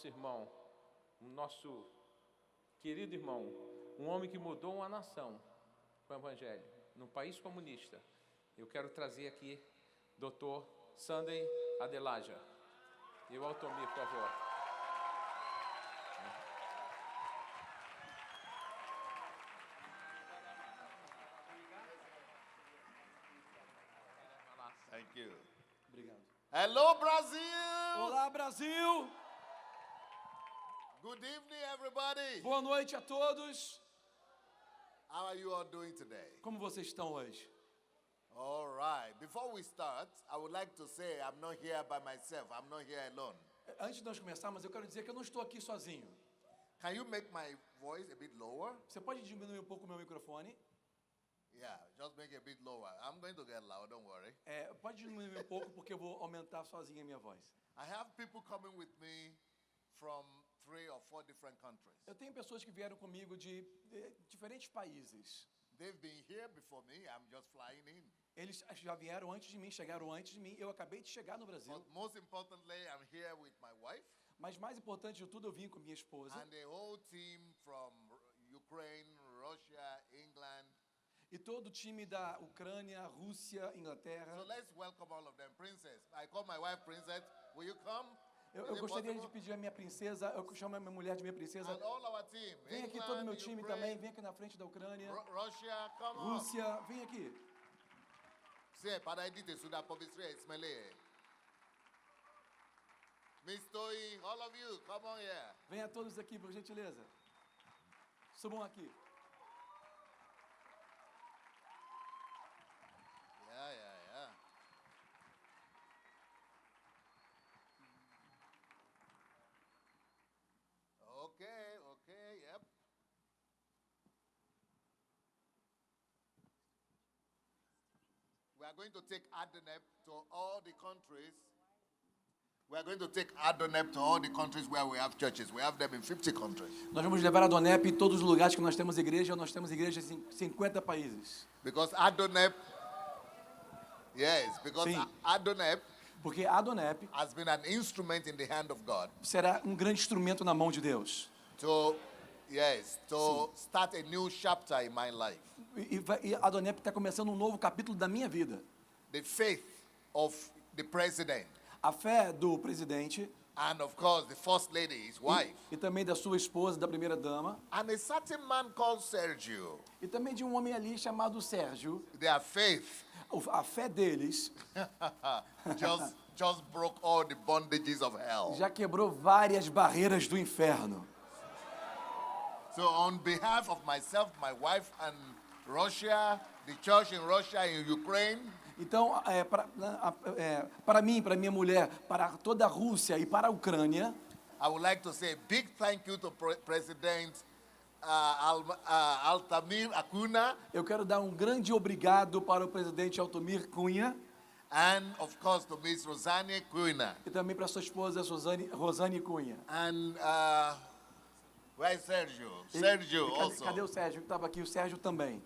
irmão, o nosso querido irmão, um homem que mudou uma nação com o Evangelho, num país comunista. Eu quero trazer aqui Dr. Sunday Adelaja. E o Altomir, por favor. Thank you. Obrigado. Hello, Brazil. Olá, Brasil! Good evening, everybody. Boa noite a todos. How are you all doing today? Como vocês estão hoje? All right. Before we start, I would like to say I'm not here by myself. I'm not here alone. Antes de nós começarmos, eu quero dizer que eu não estou aqui sozinho. Can you make my voice a bit lower? Você pode diminuir um pouco o meu microfone? Yeah, just make it a bit lower. I'm going to get loud, don't worry. Pode diminuir um pouco porque eu vou aumentar sozinho a minha voz. I have people coming with me from 3 or 4 different countries. Eu tenho pessoas que vieram comigo de diferentes países. They've been here before me. I'm just flying in. Eles já vieram antes de mim, chegaram antes de mim. Eu acabei de chegar no Brasil. But most importantly, I'm here with my wife Mas mais importante de tudo, eu vim com minha esposa. and the whole team from Ukraine, Russia, England. E todo o time da Ucrânia, Rússia, Inglaterra. So let's welcome all of them. Princess, I call my wife Princess. Will you come? Eu Is it gostaria de possible? pedir a minha princesa, eu chamo a minha mulher de minha princesa. And all our team. Vem aqui England, todo o meu time Ukraine, também, vem aqui na frente da Ucrânia, Russia, come on. Rússia, vem aqui. Se para edite suda pobistre smele. Miss Toy, all of you, come on here. Venha todos aqui, por gentileza. Subam aqui. Yeah. Okay, yep. We are going to take Adonep to all the countries. We are going to take Adonep to all the countries where we have churches. We have them in 50 countries. Nós vamos levar a Donep em todos os lugares que nós temos igrejas em 50 países. Because Adonep, Sim. Adonep Porque a Donep has been an instrument in the hand of God será um grande instrumento na mão de Deus. to start a new chapter in my life. E a Donep está começando um novo capítulo da minha vida. The faith of the president A fé do presidente and of course the first lady, his wife, e também da sua esposa, da primeira dama, and a certain man called Sergio. e também de um homem ali chamado Sérgio. Their faith A fé deles just broke all the bondages of hell. já quebrou várias barreiras do inferno. So on behalf of myself, my wife, and Russia, the church in Russia, in Ukraine, Então, para mim, para minha mulher, para toda a Rússia e para a Ucrânia, I would like to say a big thank you to President Altamir Akuna eu quero dar um grande obrigado para o presidente Altomir Cunha and of course to Miss Rosane Kuna. e também para sua esposa Rosane Cunha. And where is Sergio? Sergio also. Cadê o Sérgio que estava aqui? O Sérgio também.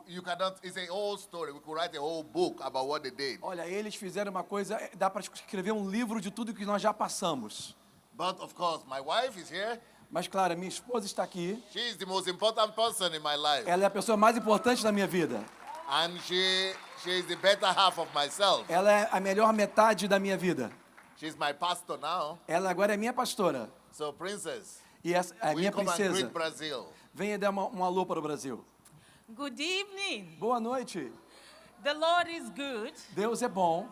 You cannot, it's a whole story. We could write a whole book about what they did. Olha, eles fizeram uma coisa, dá para escrever um livro de tudo que nós já passamos. But of course, my wife is here. Mas, claro, minha esposa está aqui. She is the most important person in my life. Ela é a pessoa mais importante da minha vida. And she is the better half of myself. Ela é a melhor metade da minha vida. She's my pastor now. Ela agora é minha pastora. So, princess, E essa é a will minha you come and princesa. greet Brazil? Venha dar um alô para o Brasil. Good evening. Boa noite. The Lord is good, Deus é bom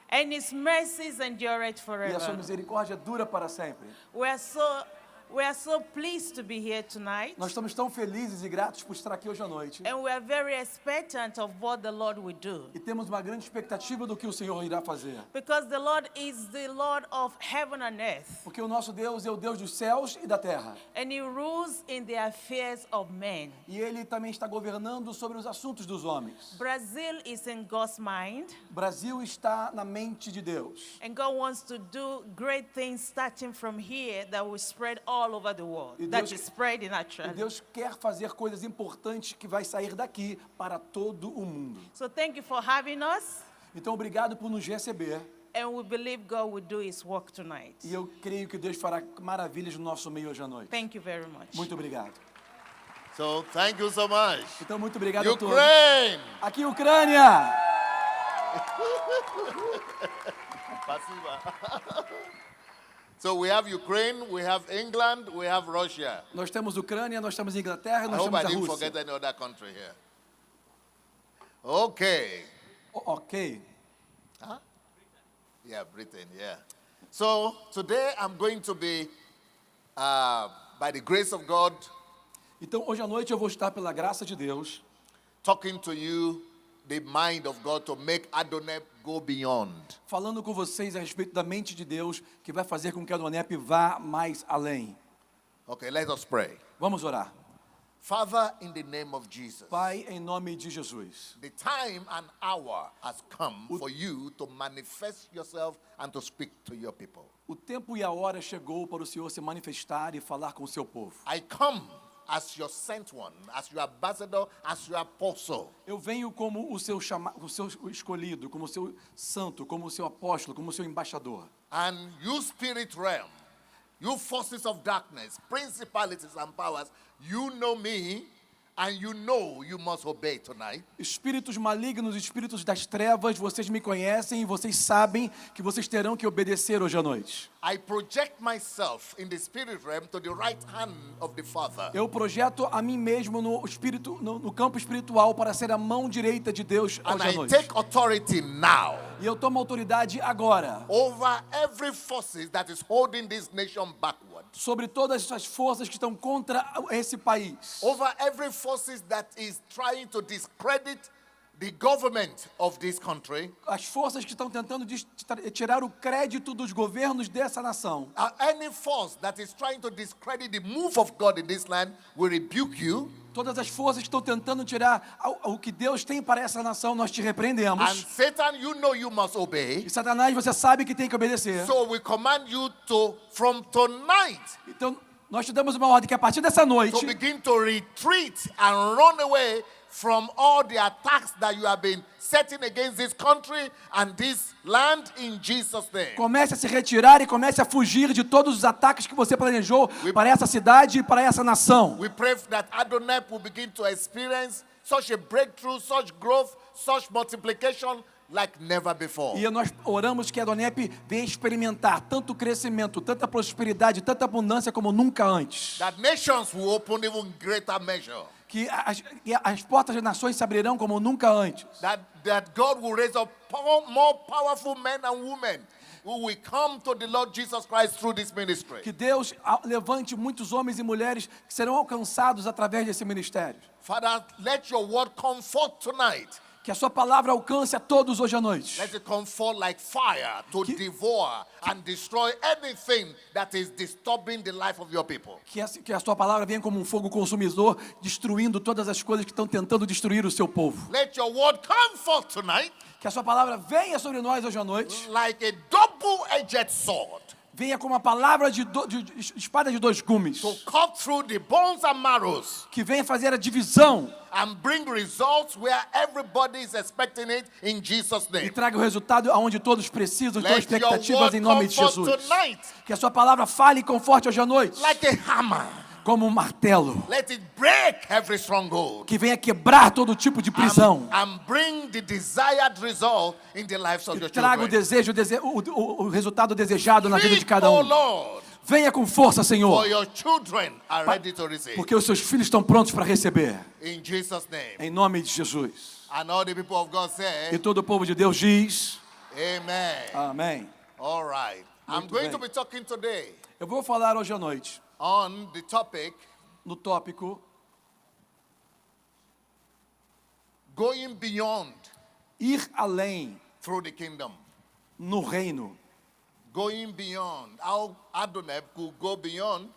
and His mercies endure it e a sua forever. misericórdia dura para sempre. We are so pleased to be here tonight, Nós estamos tão felizes e gratos por estar aqui hoje à noite. and we are very expectant of what the Lord will do. E temos uma grande expectativa do que o Senhor irá fazer. Because the Lord is the Lord of heaven and earth, Porque o nosso Deus é o Deus dos céus e da terra. and He rules in the affairs of men. E Ele também está governando sobre os assuntos dos homens. Brazil is in God's mind, O Brasil está na mente de Deus. and God wants to do great things starting from here that will spread all over the world, E that Deus- is spreading E naturally. Deus quer fazer coisas importantes que vai sair daqui para todo o mundo. So thank you for having us. Então, obrigado por nos receber. And we believe God will do His work tonight. E eu creio que Deus fará maravilhas no nosso meio hoje à noite. Thank you very much. Muito obrigado. So thank you so much. Então, muito obrigado a todos. Ukraine. Aqui, Ucrânia! Спасибо. So we have Ukraine, we have England, we have Russia. Nós temos Ucrânia, nós temos Inglaterra, I nós hope temos I a didn't Rússia. forget any other country here. Okay. Ok. Yeah, Britain, yeah. So today I'm going to be, by the grace of God, Então, hoje à noite eu vou estar, pela graça de Deus, talking to you the mind of God to make Adonai go beyond. falando com vocês a respeito da mente de Deus, que vai fazer com que a Adonep vá mais além. Okay, let us pray. Vamos orar. Father, in the name of Jesus, Pai, em nome de Jesus, the time and hour has come for you to manifest yourself and to speak to your people. o tempo e a hora chegou para o Senhor se manifestar e falar com o seu povo. I come as your sent one, as your ambassador, as your apostle. Eu venho como o seu escolhido, como o seu santo, como o seu apóstolo, como o seu embaixador. And you spirit realm, you forces of darkness, principalities and powers, you know me and you know you must obey tonight. Espíritos malignos, espíritos das trevas, vocês me conhecem e vocês sabem que vocês terão que obedecer hoje à noite. I project myself in the spirit realm to the right hand of the Father. Eu projeto a mim mesmo no campo espiritual para ser a mão direita de Deus And hoje à I noite. take authority now E eu tomo autoridade agora over every forces that is holding this nation backward. sobre todas essas forças que estão contra esse país. Over every forces that is trying to discredit the government of this country. As forças que estão tentando tirar o crédito dos governos dessa nação. Any force that is trying to discredit the move of God in this land, we rebuke you. Todas as forças que estão tentando tirar o que Deus tem para essa nação, nós te And repreendemos. Satan, you know you must obey. E Satanás, você sabe que tem que obedecer. So we command you to, from tonight, Então, nós te damos uma ordem que a partir dessa noite, to begin to retreat and run away from all the attacks that you have been setting against this country and this land in Jesus' name. comece a se retirar e comece a fugir de todos os ataques que você planejou para essa cidade e para essa nação. We pray that Adonai will begin to experience such a breakthrough, such growth, such multiplication like never before. E nós oramos que a Adonep venha experimentar tanto crescimento, tanta prosperidade, tanta abundância como nunca antes. That nations will open even greater measure. Que as portas das nações se abrirão como nunca antes. That God will raise up more powerful men and women who will come to the Lord Jesus Christ through this ministry. Que Deus levante muitos homens e mulheres que serão alcançados através desse ministério. Father, let your word come forth tonight. Que a sua palavra alcance a todos hoje à noite. Let it come forth like fire to devour and destroy anything that is disturbing the life of your people. Que a sua palavra venha como um fogo consumidor, destruindo todas as coisas que estão tentando destruir o seu povo. Let your word come forth tonight Que a sua palavra venha sobre nós hoje à noite. like a double-edged sword Venha como uma palavra de espada de dois gumes. to cut through the bones and marrows Que venha fazer a divisão and bring results where everybody is expecting it in Jesus' e name. traga o resultado aonde todos precisam, com Let expectativas your word em nome come de forth Jesus. tonight Que a sua palavra fale com forte hoje à noite, like a hammer. como um martelo, Let it break every stronghold que venha quebrar todo tipo de prisão. and bring the desired result in the lives of your Que traga o resultado desejado na vida de Speak, cada oh um. Lord, Venha com força, for Senhor, your children are ready to receive. porque os seus filhos estão prontos para receber. In Jesus' name. Em nome de Jesus. And all the people of God E say, todo o povo de Deus diz, Amen. amém. All right. I'm Muito going bem. to be talking today Eu vou falar hoje à noite on the topic no tópico going beyond ir além through the kingdom. no reino. Going beyond. How Adonai could go beyond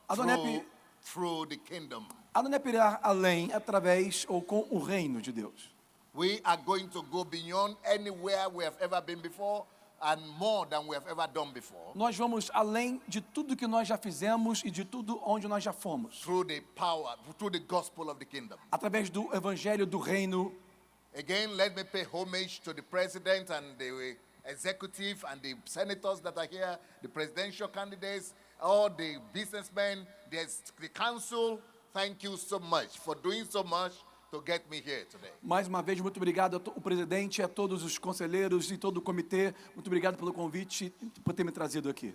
Adonai- through the kingdom. Adonai irá além através ou com o reino de Deus. We are going to go beyond anywhere we have ever been before and more than we have ever done before Nós vamos além de tudo que nós já fizemos e de tudo onde nós já fomos. through the power, through the gospel of the kingdom. Através do evangelho do reino. Again, let me pay homage to the president and the executive and the senators that are here, the presidential candidates, all the businessmen, the council, thank you so much for doing so much to get me here today. Mais uma vez, muito obrigado ao presidente, a todos os conselheiros e todo o comitê. Muito obrigado pelo convite e por ter me trazido aqui.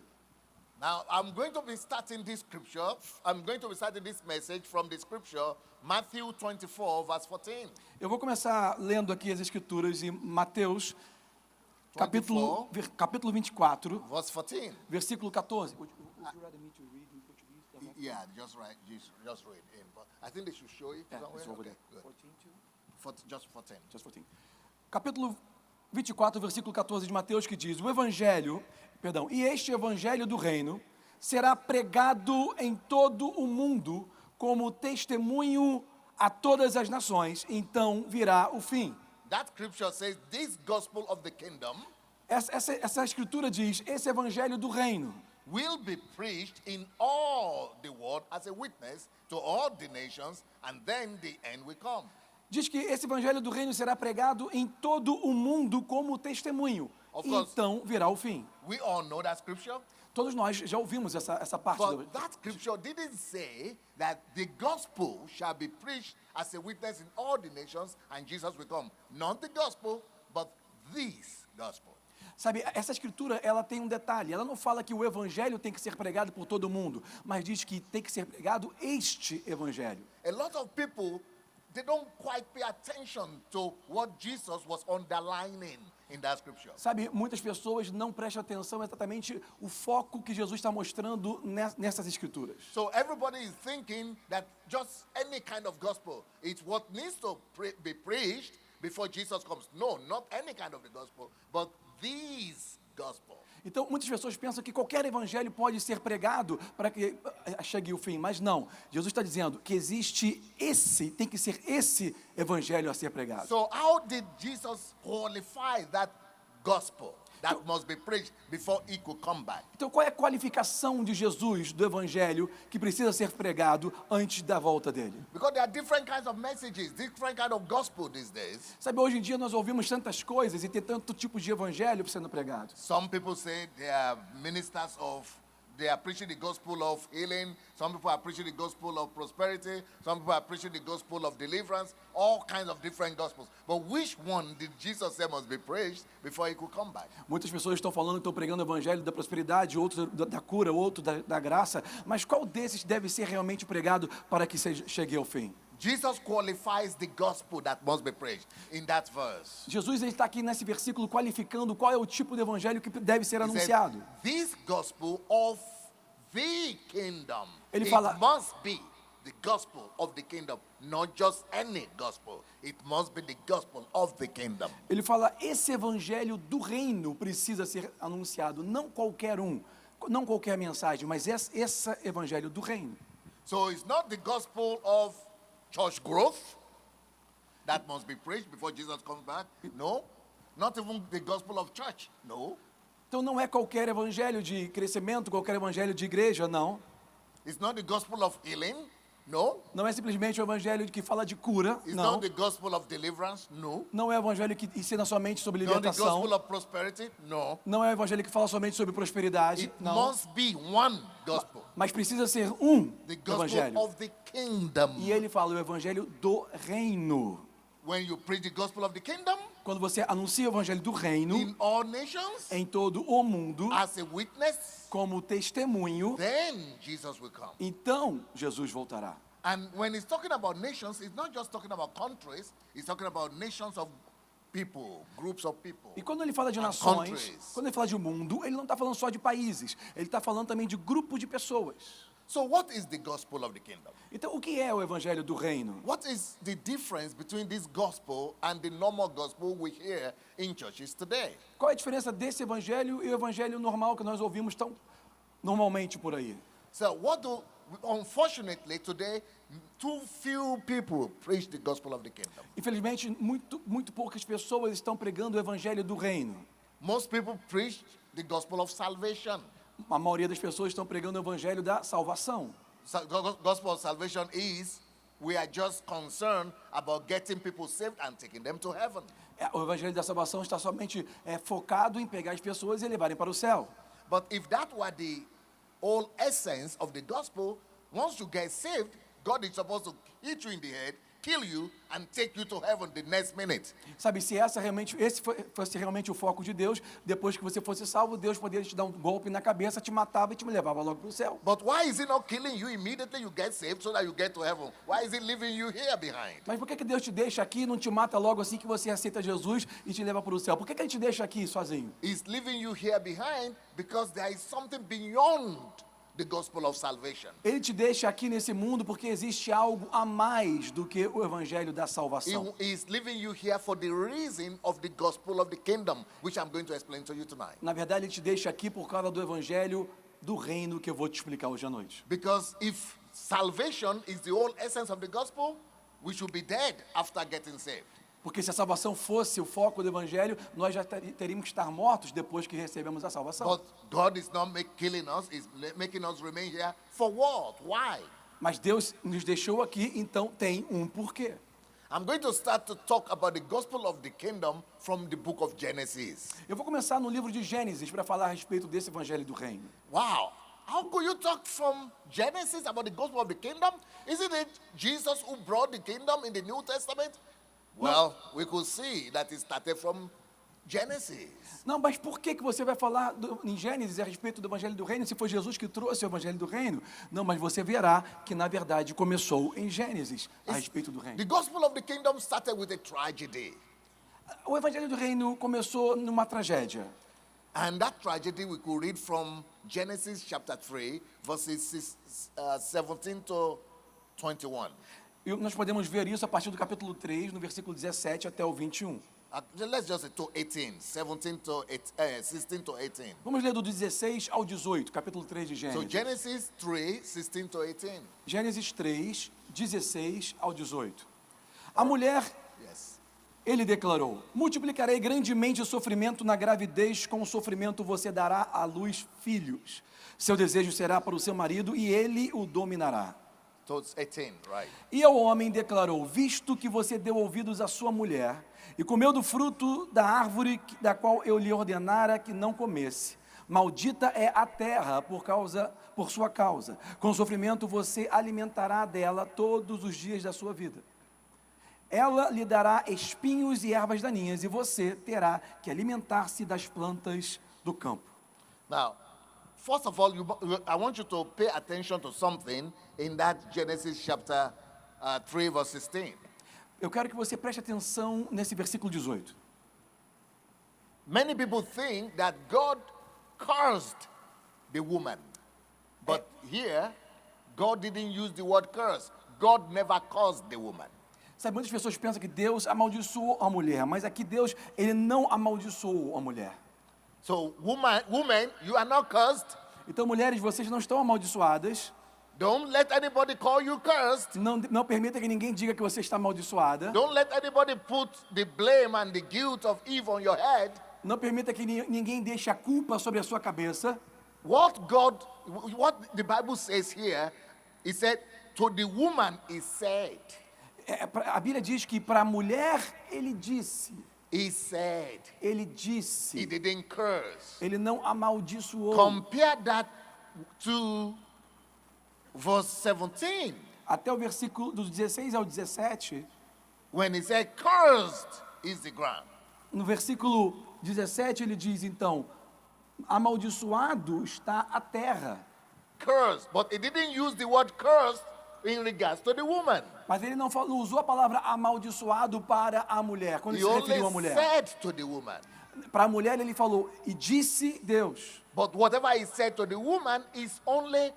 Now, I'm going to be starting this scripture. I'm going to be starting this message from the scripture, Matthew 24, verse 14. Eu vou começar lendo aqui as escrituras em Mateus, capítulo 24, Verse 14. versículo 14. Yeah, just read in. But I think they should show it somewhere. it's over Okay, there. good. Just 14. Just 14. Capítulo 24, versículo 14 de Mateus, que diz: e este evangelho do reino será pregado em todo o mundo como testemunho a todas as nações, então virá o fim. That scripture says, this gospel of the kingdom Essa escritura diz: esse evangelho do reino will be preached in all the world as a witness to all the nations, and then the end will come. diz que esse evangelho do reino será pregado em todo o mundo como testemunho, Of course. então virá o fim. We all know that scripture. Todos nós já ouvimos essa parte. But that scripture didn't say that the gospel shall be preached as a witness in all the nations and Jesus will come. Not the gospel, but this gospel. Sabe, essa escritura, ela tem um detalhe. Ela não fala que o evangelho tem que ser pregado por todo mundo, mas diz que tem que ser pregado este evangelho. A lot of people, they don't quite pay attention to what Jesus was underlining in that scripture. Sabe, muitas pessoas não prestam atenção exatamente o foco que Jesus está mostrando nessas escrituras. So everybody is thinking that just any kind of gospel is what needs to be preached before Jesus comes. No, not any kind of the gospel, but this gospel. Então, muitas pessoas pensam que qualquer evangelho pode ser pregado para que chegue o fim, mas não. Jesus está dizendo que tem que ser esse evangelho a ser pregado. So how did Jesus qualify that gospel that must be preached before he could come back? Então, qual é a qualificação de Jesus, do evangelho, que precisa ser pregado antes da volta dele? Because there are different kinds of messages, different kind of gospel these days. Sabe, hoje em dia nós ouvimos tantas coisas e tem tanto tipo de evangelho sendo pregado. Some people say they are ministers they are preaching the gospel of healing. Some people are preaching the gospel of prosperity. Some people are preaching the gospel of deliverance. All kinds of different gospels. But which one did Jesus say must be preached before he could come back? Muitas pessoas estão falando que estão pregando o evangelho da prosperidade, outros da cura, outro da graça. Mas qual desses deve ser realmente pregado para que chegue ao fim? Jesus qualifies the gospel that must be preached in that verse. Jesus está aqui nesse versículo qualificando qual é o tipo de evangelho que deve ser He said, anunciado. this gospel of the kingdom. Ele It fala- must be the gospel of the kingdom, not just any gospel. It must be the gospel of the kingdom. Ele fala: esse evangelho do reino precisa ser anunciado, não qualquer não qualquer mensagem, mas esse evangelho do reino. So it's not the gospel of church growth that must be preached before Jesus comes back. No. Not even the gospel of church. No. Então não é qualquer evangelho de crescimento, qualquer evangelho de igreja, não. It's not the gospel of healing. No. Não é simplesmente o evangelho que fala de cura, It's não. not the gospel of deliverance. No. Não é o evangelho que ensina somente sobre Not the libertação. gospel of prosperity. No. Não é o evangelho que fala somente sobre prosperidade, It não. must be one gospel. Mas precisa ser The gospel evangelho. of the kingdom. E ele fala o evangelho do reino. When you preach the gospel of the kingdom Quando você anuncia o evangelho do reino in all nations em todo o mundo as a witness, como testemunho, then Jesus will come. então Jesus voltará. And when he's talking about nations, he's not just talking about countries, he's talking about nations of people, groups of people. E quando ele fala de And nações, countries. quando ele fala de mundo, ele não está falando só de países, ele está falando também de grupos de pessoas. So what is the gospel of the kingdom? Então, o que é o evangelho do reino? What is the difference between this gospel and the normal gospel we hear in churches today? Qual é a diferença desse evangelho e o evangelho normal que nós ouvimos tão normalmente por aí? So unfortunately today, too few people preach the gospel of the kingdom. Infelizmente, muito poucas pessoas estão pregando o evangelho do reino. Most people preach the gospel of salvation. A maioria das pessoas estão pregando o evangelho da salvação. Gospel of salvation is we are just concerned about getting people saved and taking them to heaven. O evangelho da salvação está somente focado em pegar as pessoas e levarem para o céu. But if that were the whole essence of the gospel, once you get saved, God is supposed to hit you in the head, kill you, and take you to heaven the next minute. Sabe, se esse fosse realmente o foco de Deus, depois que você fosse salvo, Deus poderia te dar um golpe na cabeça, te matava e te levava logo para o céu. But why is he not killing you immediately you get saved so that you get to heaven? Why is he leaving you here behind? Mas por que Deus te deixa aqui e não te mata logo assim que você aceita Jesus e te leva para o céu? Por que Ele te deixa aqui sozinho? He's leaving you here behind because there is something beyond the gospel of salvation. Ele te deixa aqui nesse mundo porque existe algo a mais do que o evangelho da salvação. He is leaving you here for the reason of the gospel of the kingdom, which I'm going to explain to you tonight. Na verdade, Ele te deixa aqui por causa do evangelho do reino que eu vou te explicar hoje à noite. Because if salvation is the whole essence of the gospel, we should be dead after getting saved. Porque se a salvação fosse o foco do evangelho, nós já teríamos que estar mortos depois que recebemos a salvação. But God is not killing us, He's making us remain here for what? Why? Mas Deus nos deixou aqui, então tem um porquê. I'm going to start to talk about the gospel of the kingdom from the book of Genesis. Eu vou começar no livro de Gênesis para falar a respeito desse evangelho do reino. Wow. How could you talk from Genesis about the gospel of the kingdom? Isn't it Jesus who brought the kingdom in the New Testament? Well, we could see that it started from Genesis. Não, mas por que você vai falar em Gênesis a respeito do evangelho do reino se foi Jesus que trouxe o evangelho do reino? Não, mas você verá que na verdade começou em Gênesis a respeito do reino. The gospel of the kingdom started with a tragedy. O evangelho do reino começou numa tragédia. And that tragedy we could read from Genesis chapter 3, verses 17 to 21. E nós podemos ver isso a partir do capítulo 3, no versículo 17 até o 21. Let's just say to 18, 16 to 18. Vamos ler do 16 ao 18, capítulo 3 de So Gênesis. Genesis 3, 16 to 18. Gênesis 3, 16 ao 18. A mulher, Yes. ele declarou: multiplicarei grandemente o sofrimento na gravidez, com o sofrimento você dará à luz filhos. Seu desejo será para o seu marido e ele o dominará. So it's 18, right? E ao homem declarou: visto que você deu ouvidos à sua mulher e comeu do fruto da árvore da qual eu lhe ordenara que não comesse, maldita é a terra por sua causa. Com sofrimento você alimentará dela todos os dias da sua vida. Ela lhe dará espinhos e ervas daninhas, e você terá que alimentar-se das plantas do campo. Now, first of all, I want you to pay attention to something in that Genesis chapter 3, verse 16. Eu quero que você preste atenção nesse versículo 18. Many people think that God cursed the woman. But here, God didn't use the word curse. God never cursed the woman. Sabe, muitas pessoas pensam que Deus amaldiçoou a mulher, mas aqui Deus, ele não amaldiçoou a mulher. So, woman, you are not cursed. Então, mulheres, vocês não estão amaldiçoadas. Don't let anybody call you cursed. Não permita que ninguém diga que você está amaldiçoada. Don't let anybody put the blame and the guilt of Eve on your head. Não permita que ninguém deixe a culpa sobre a sua cabeça. What the Bible says here, it said, to the woman he said. A Bíblia diz que para a mulher, ele disse. He said. Ele He disse. didn't curse. Ele não amaldiçoou. Compare that to verse 17. Até o versículo dos 16 ao 17, When he said, cursed is the ground. no versículo 17 ele diz então, amaldiçoado está a terra. Cursed. But he didn't use the word cursed in regards to the woman. Mas ele não usou a palavra amaldiçoado para a mulher, quando He ele se referiu à only mulher. said to the woman. Para a mulher ele falou, e disse Deus. But whatever he said to the woman is only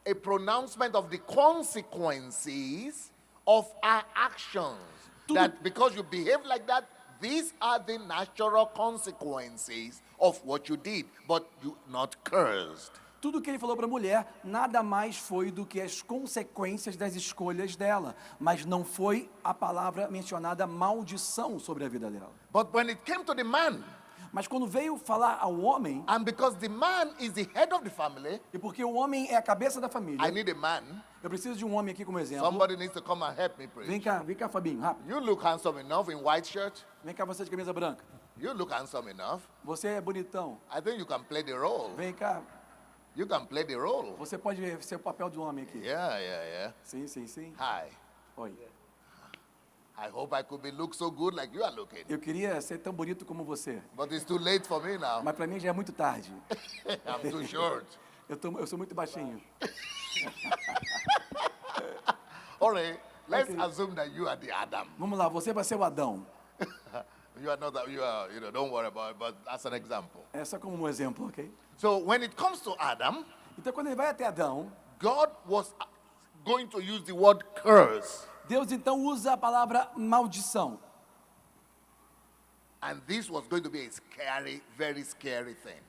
a pronouncement of the consequences of her actions. That because you behave like that, these are the natural consequences of what you did, but you're not cursed. Tudo que ele falou para a mulher, nada mais foi do que as consequências das escolhas dela. Mas não foi a palavra mencionada maldição sobre a vida dela. But when it came to the man, Mas quando veio falar ao homem, And because the man is the head of the family, e porque o homem é a cabeça da I família, need a man. eu preciso de um homem aqui como exemplo. Somebody needs to come and help me preach. Vem cá, Fabinho, rápido. You look handsome enough in white shirt. Vem cá você de camisa branca. You look handsome enough. Você é bonitão. I think you can play the role. Vem cá, You can play the role. você pode ser o papel do homem aqui. Yeah. Sim, sim, sim. Hi. Oi. I hope I could look so good like you are looking. Eu queria ser tão bonito como você, But it's too late for me now. mas pra mim já é muito tarde. I'm too short. Eu sou muito baixinho. All right. Let's Okay. assume that you are the Adam. Vamos lá, você vai ser o Adão. You are not that. You are. Don't worry about it. But as an example. É só como um exemplo, ok? So when it comes to Adam, Então quando ele vai até Adão, God was going to use the word curse. Deus então usa a palavra maldição. And this was going to be a scary, very scary thing.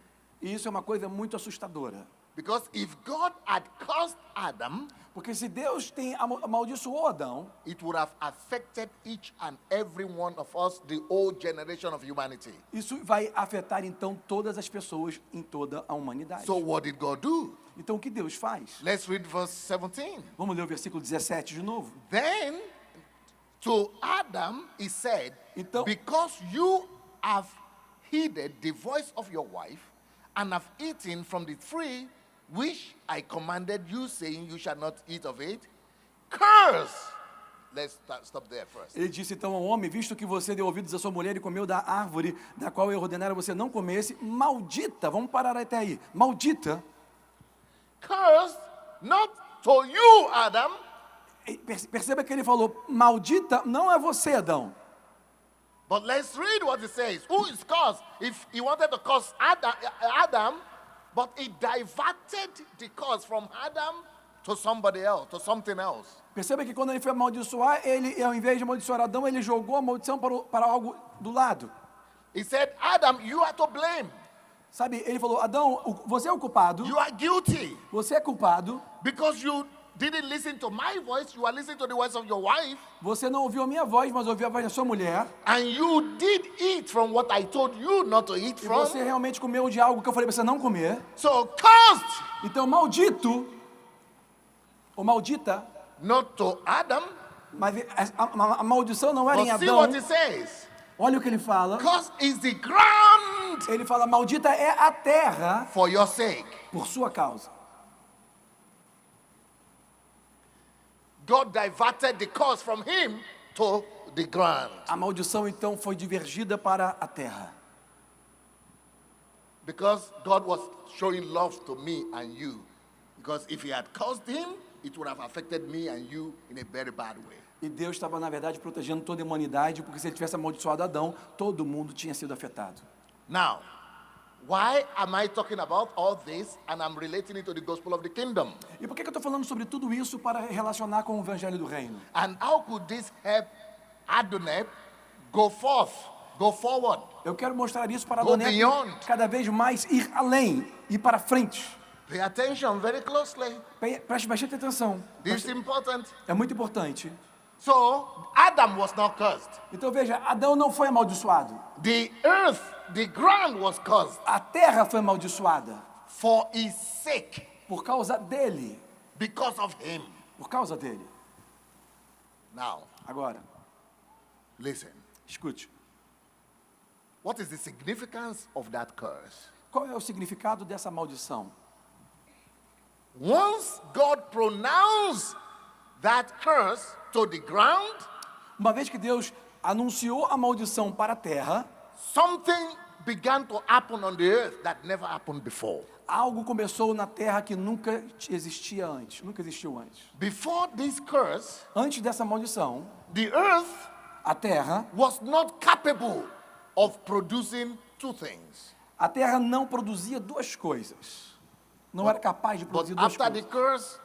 E isso é uma coisa muito assustadora. Because if God had cursed Adam, Porque se Deus tem amaldiçoou Adão, it would have affected each and every one of us, the whole generation of humanity. isso vai afetar então todas as pessoas em toda a humanidade. So what did God do? Então o que Deus faz? Let's read verse 17. Vamos ler o versículo 17 de novo. Then to Adam he said, Então- because you have heeded the voice of your wife and have eaten from the tree which I commanded you, saying you shall not eat of it, curse. Let's stop there first. Ele disse então ao homem, visto que você deu ouvidos à sua mulher e comeu da árvore da qual eu ordenara você não comesse, maldita, vamos parar até aí, maldita. Curse not to you, Adam, E perceba que ele falou, maldita não é você, Adão. but let's read what it says. Who is cursed? If he wanted to curse Adam, but he diverted the curse from Adam to somebody else, to something else. Perceba que quando ele foi amaldiçoar, ele, ao invés de amaldiçoar Adão, ele jogou a maldição para algo do lado. He said, Adam, you are to blame. Sabe, ele falou, Adão, você é o culpado, You are guilty você é culpado, because you didn't listen to my voice. You are listening to the voice of your wife, você não ouviu a minha voz, mas ouviu a voz da sua mulher, and you did eat from what I told you not to eat e from. você realmente comeu de algo que eu falei para você não comer. So cursed, Então, maldito, ou maldita, not to Adam. mas a maldição não era em But see Adão. what it says. Olha o que ele fala. Cursed is the ground Ele fala, maldita é a terra for your sake. por sua causa. God diverted the curse from him to the ground. A maldição então foi divergida para a terra. Because God was showing love to me and you. Because if he had cursed him, it would have affected me and you in a very bad way. E Deus estava, na verdade, protegendo toda a humanidade, porque se ele tivesse amaldiçoado Adão, todo mundo tinha sido afetado. Now, why am I talking about all this and I'm relating it to the gospel of the kingdom? E por que eu estou falando sobre tudo isso para relacionar com o Evangelho do Reino? And how could this help Adonai go forward? Eu quero mostrar isso para Go Adonai beyond. cada vez mais ir além, ir para frente. Pay attention very closely. Preste bastante atenção. This is important. É muito importante. So, Adam was not cursed. Então veja, Adão não foi amaldiçoado. The earth, the ground was cursed A terra foi amaldiçoada for his sake, por causa dele. because of him. Por causa dele. Now, Agora, listen. escute. What is the significance of that curse? Qual é o significado dessa maldição? Once God pronounced that curse to the ground, Uma vez que Deus anunciou a maldição para a terra, something began to happen on the earth that never happened before. algo começou na terra que nunca existia antes, nunca existiu antes. Before this curse, Antes dessa maldição, the earth a terra not capable of producing two things. A terra não produzia duas coisas. Não era capaz de But produzir duas after the coisas. curse,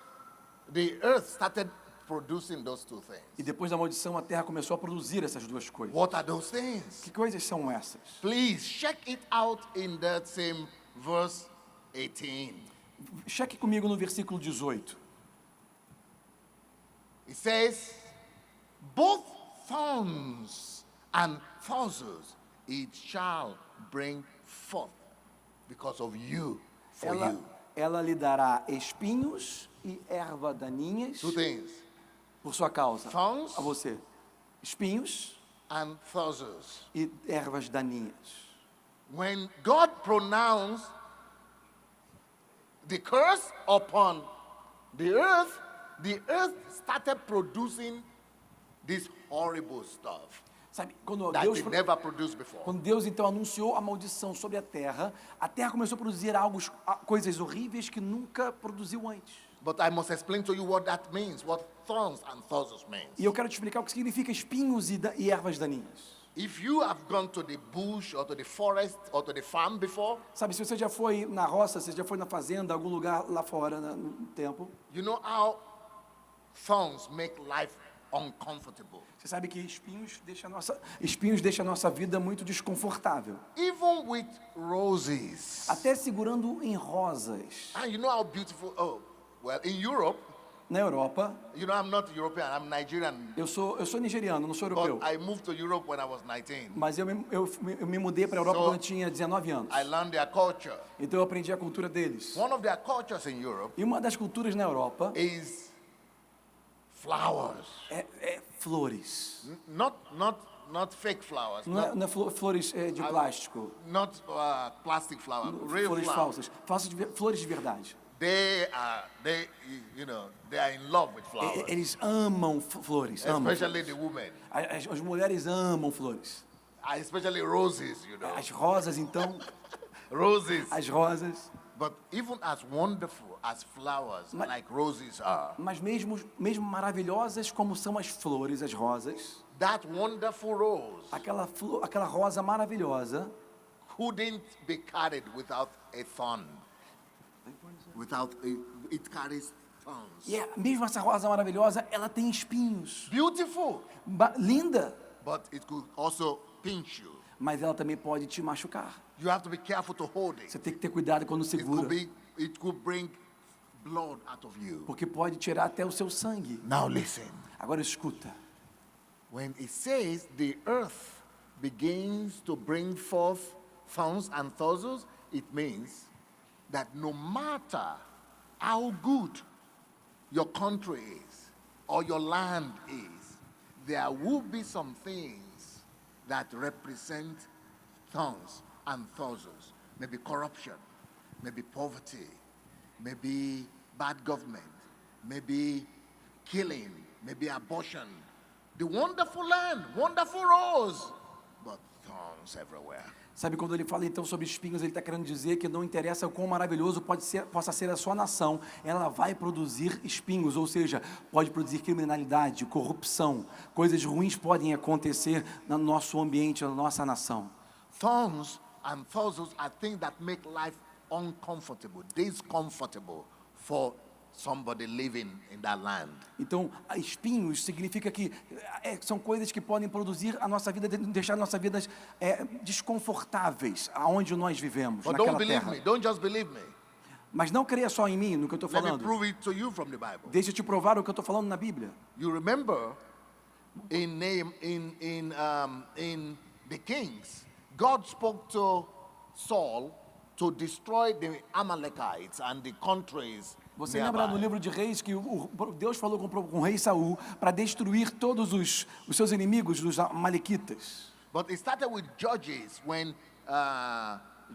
the earth started producing those two things. E depois da maldição, a terra começou a produzir essas duas coisas. What are those things? Que coisas são essas? Please check it out in that same verse 18. Cheque comigo no versículo 18. It says, both thorns and thorns it shall bring forth because of you, for you. Ela lhe dará espinhos e erva daninhas Two things, por sua causa. Thorns. A você. Espinhos and thorns. e ervas daninhas. When God pronounced the curse upon the earth started producing this horrible stuff Sabe, quando that Deus, it never produced before. quando Deus então anunciou a maldição sobre a terra começou a produzir coisas horríveis que nunca produziu antes. But I must explain to you what that means, what thorns and thorns means. E eu quero te explicar o que significa espinhos e ervas daninhas. If you have gone to the bush or to the forest or to the farm before, Sabe, se você já foi na roça, se já foi na fazenda, algum lugar lá fora no tempo, you know how thorns make life uncomfortable. você sabe que espinhos deixam a nossa vida muito desconfortável. Even with roses. Até segurando em rosas. And you know how beautiful, well, in Europe, Na Europa, you know, I'm not European, I'm Nigerian. eu sou nigeriano, não sou europeu. But I moved to Europe when I was 19. Mas eu me mudei para a Europa So, quando eu tinha 19 anos. I learned their culture. Então eu aprendi a cultura deles. One of their cultures in Europe E uma das culturas na Europa is flowers. é flores. Not fake flowers. Não é flores de plástico. Not plastic flowers. Real Flores flowers. falsas. Flores de verdade. They are in love with flowers. Eles amam flores. Amam. Especially the women. As mulheres amam flores. Especially roses, you know. As rosas, então, Roses. as rosas. But even as wonderful as flowers Mas- like roses are, Mas mesmo maravilhosas como são as flores, as rosas, that wonderful rose aquela rosa maravilhosa couldn't be carried without a thorn. It carries thorns. mesmo essa rosa maravilhosa, ela tem espinhos. Beautiful, Linda, but it could also pinch you. mas ela também pode te machucar. You have to be careful to hold it. Você tem que ter cuidado quando segura, It could bring blood out of you. porque pode tirar até o seu sangue. Now listen. Agora escuta. When it says the earth begins to bring forth thorns and thorns, it means that no matter how good your country is or your land is, there will be some things that represent thorns and thorns. Maybe corruption, maybe poverty, maybe bad government, maybe killing, maybe abortion. The wonderful land, wonderful rose, but thorns everywhere. Sabe, quando ele fala então sobre espinhos, ele está querendo dizer que não interessa o quão maravilhoso possa ser a sua nação, ela vai produzir espinhos, ou seja, pode produzir criminalidade, corrupção, coisas ruins podem acontecer no nosso ambiente, na nossa nação. Thorns and thorns are things that make life uncomfortable, discomfortable for somebody living in that land. Então, espinhos significa que são coisas que podem produzir a nossa vida, deixar a nossa vida desconfortáveis, aonde nós vivemos, But naquela don't believe terra. me, don't just believe me. Mas não creia só em mim, no que eu estou Let me falando. prove it to you from the Bible. Deixa eu te provar o que eu estou falando na Bíblia. You remember in the Kings, God spoke to Saul to destroy the Amalekites and the countries Você lembra no nearby. livro de Reis que Deus falou com o rei Saul para destruir todos os seus inimigos, os amalequitas. But it started with Judges when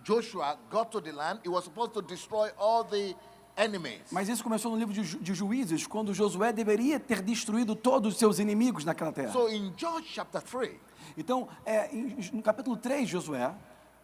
Joshua got to the land. He was supposed to destroy all the enemies. Mas isso começou no livro de Juízes, quando Josué deveria ter destruído todos os seus inimigos naquela terra. So in Judges chapter 3, Então, no capítulo 3, Josué,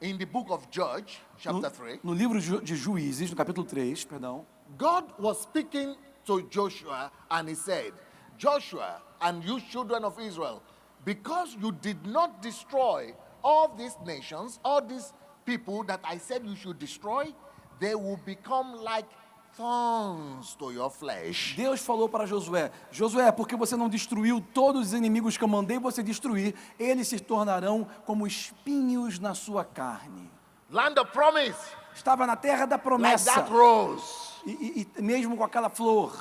in the book of Judges chapter 3, no livro de Juízes, no capítulo 3, perdão, God was speaking to Joshua and he said, Joshua and you children of Israel, because you did not destroy all these nations, all these people that I said you should destroy, they will become like thorns to your flesh. Deus falou para Josué, Josué, porque você não destruiu todos os inimigos que eu mandei você destruir, eles se tornarão como espinhos na sua carne. Land of promise, Estava na terra da like promessa, that rose. e mesmo com aquela flor.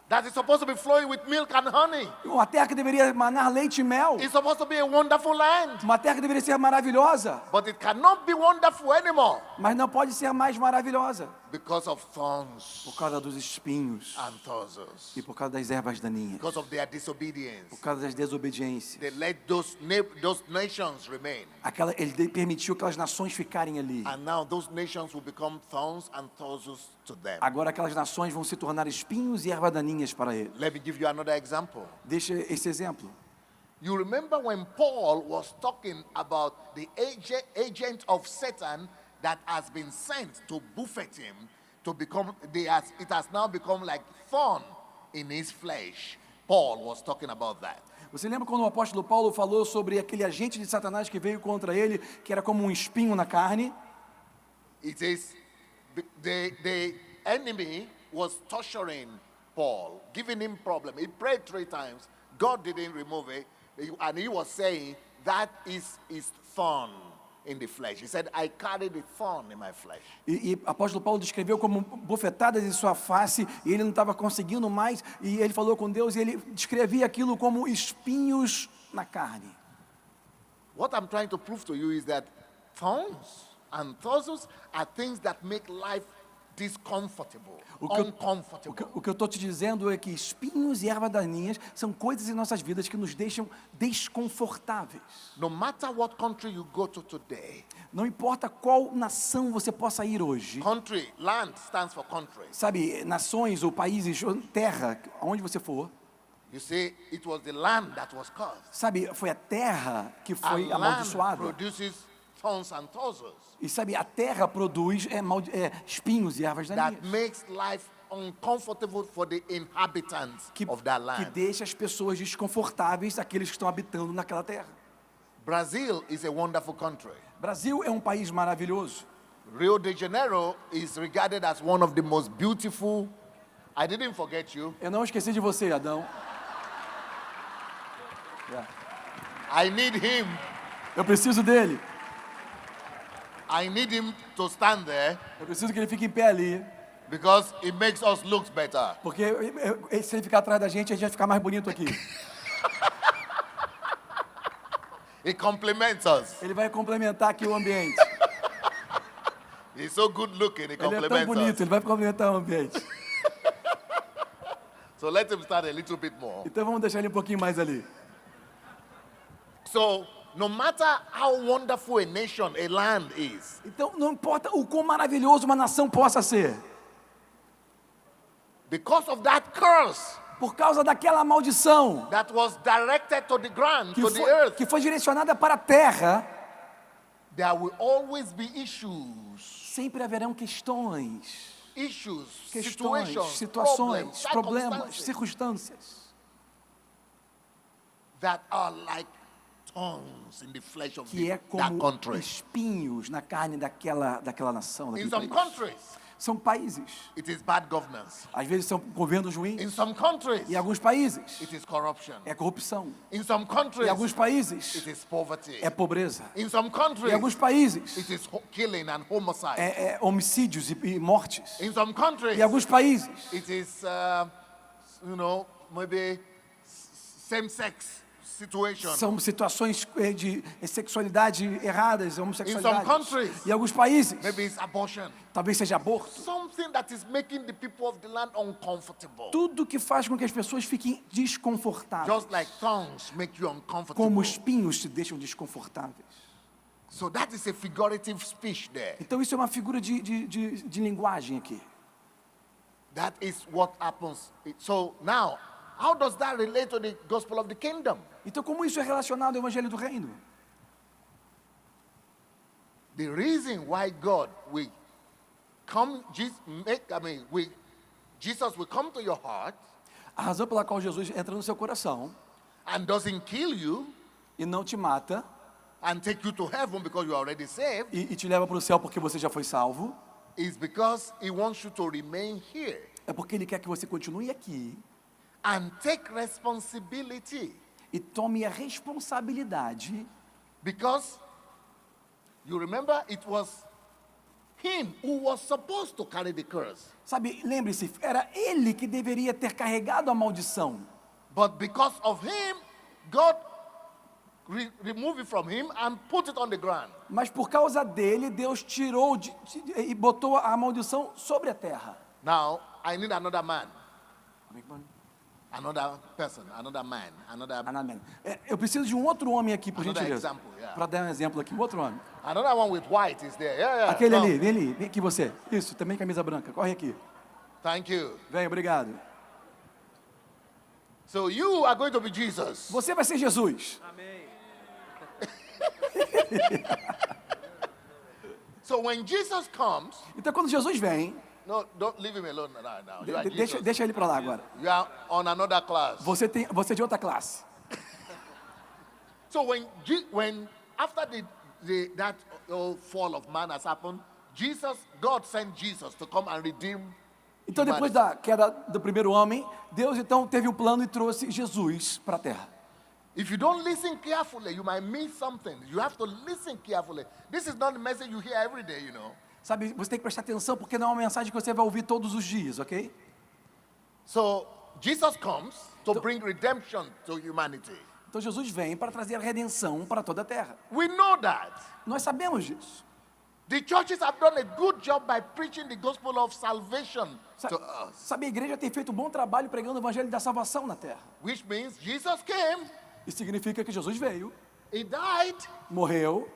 that is supposed to be flowing with milk and honey. Uma terra que deveria emanar leite e mel. It's supposed to be a wonderful land. Uma terra que deveria ser maravilhosa, But it cannot be wonderful anymore mas não pode ser mais maravilhosa because of thorns por causa dos espinhos and thorns. e por causa das ervas daninhas, Because of their disobedience. por causa das desobediências. They let those nations remain. Ele permitiu aquelas nações ficarem ali. And now those nations will become thorns and thorns to them. Agora aquelas nações vão se tornar espinhos e ervas daninhas para ele. Let me give you another example. Deixa esse exemplo. You remember when Paul was talking about the agent of Satan that has been sent to buffet him to become, it has now become like thorn in his flesh. Paul was talking about that. Você lembra quando o apóstolo Paulo falou sobre aquele agente de Satanás que veio contra ele, que era como um espinho na carne? It says the enemy was torturing Paul, giving him problem. He prayed 3 times. God didn't remove it. And he was saying, that is thorn in the flesh. He said, I carry the thorn in my flesh. E apóstolo Paulo descreveu como bofetadas em sua face, e ele não estava conseguindo mais, e ele falou com Deus, e ele descrevia aquilo como espinhos na carne. What I'm trying to prove to you is that thorns and thorns are things that make life discomfortable, uncomfortable. O que eu estou te dizendo é que espinhos e ervas daninhas são coisas em nossas vidas que nos deixam desconfortáveis. No matter what country you go to today, Não importa qual nação você possa ir hoje, country, land stands for country. sabe, nações ou países, ou terra, aonde você for, You see, it was the land that was cursed. sabe, foi a terra que And foi land amaldiçoada. produces thorns and thorns E sabe, a terra produz espinhos e ervas that daninhas. makes life uncomfortable for the inhabitants of that Que land. deixa as pessoas desconfortáveis, aqueles que estão habitando naquela terra. Brazil is a wonderful country. Brasil é um país maravilhoso. Rio de Janeiro is regarded as one of the most beautiful. I didn't forget you. Eu não esqueci de você, Adão. I need him. Eu preciso dele. I need him to stand there Eu preciso que ele fique em pé ali. because it makes us look better. Porque se ele ficar atrás da gente, a gente vai ficar mais bonito aqui. He compliments us. Ele vai complementar aqui o ambiente. He's so good looking. He Ele é tão compliments bonito, us. ele vai complementar o ambiente. So let him stand a little bit more. Então vamos deixar ele um pouquinho mais ali. So no matter how wonderful a nation, a land is, Então não importa o quão maravilhoso uma nação possa ser, because of that curse por causa daquela maldição that was directed to the ground, to the earth, que foi direcionada para a terra, there will always be issues, sempre haverão questões, situations, situações, problemas, circumstances circunstâncias that are like thorns in the flesh of que é that como country. espinhos na carne daquela nação, In daquele some país. countries, São países, it is bad governance. às vezes são governos In ruins, some countries, em alguns países it is corruption. é corrupção, In some em countries, alguns países it is poverty. é pobreza, In some em countries, alguns países it is killing and homicide. é homicídios e mortes, In some countries, em alguns países it is, maybe same-sex situation. são situações de sexualidade erradas, homossexualidade. countries, Em alguns países, Maybe it's abortion. talvez seja aborto. Something that is making the people of the land uncomfortable. Tudo que faz com que as pessoas fiquem desconfortáveis. Just like tongues make you uncomfortable. Como espinhos te deixam desconfortáveis. So that is a figurative speech there. Então isso é uma figura de linguagem aqui. That is what happens. So now, how does that relate to the gospel of the kingdom? Então como isso é relacionado ao evangelho do reino? The reason why God will come, Jesus will come to your heart A razão pela qual Jesus entra no seu coração and doesn't kill you e não te mata and take you to heaven because you are already saved e te leva para o céu porque você já foi salvo, is because he wants you to remain here é porque ele quer que você continue aqui and take responsibility. e tome a responsabilidade, Because you remember it was him who was supposed to carry the curse. Sabe, lembre-se, era ele que deveria ter carregado a maldição. But because of him, God removed it from him and put it on the ground. Mas por causa dele, Deus tirou e botou a maldição sobre a terra. Now, I need another man, another person, another man, Amém. Eu preciso de um outro homem aqui, por Another gentileza. example, yeah. Para dar um exemplo aqui, um outro homem. another one with white is there. Yeah, yeah. Aquele Come. ali, vem ali, vem aqui você. Isso, também camisa branca, corre aqui. Thank you. Vem, obrigado. So you are going to be Jesus. Você vai ser Jesus. So when Jesus comes, Então quando Jesus vem, no, don't leave him alone now. You are deixa, Jesus. deixa ele para lá agora. You are on another class. Você é de outra classe. So when after that fall of man has happened, God sent Jesus to come and redeem. Então depois da queda do primeiro homem, Deus então teve um plano e trouxe Jesus para a terra. If you don't listen carefully, you might miss something. You have to listen carefully. This is not the message you hear every day, you know. Sabe, você tem que prestar atenção porque não é uma mensagem que você vai ouvir todos os dias, ok? So Jesus comes to bring redemption to humanity. Então Jesus vem para trazer a redenção para toda a terra. We know that. Nós sabemos disso. The churches have done a good job by preaching the gospel of salvation to us. Sabe, a igreja tem feito um bom trabalho pregando o evangelho da salvação na terra. Which means Jesus came, Isso significa que Jesus veio, he died morreu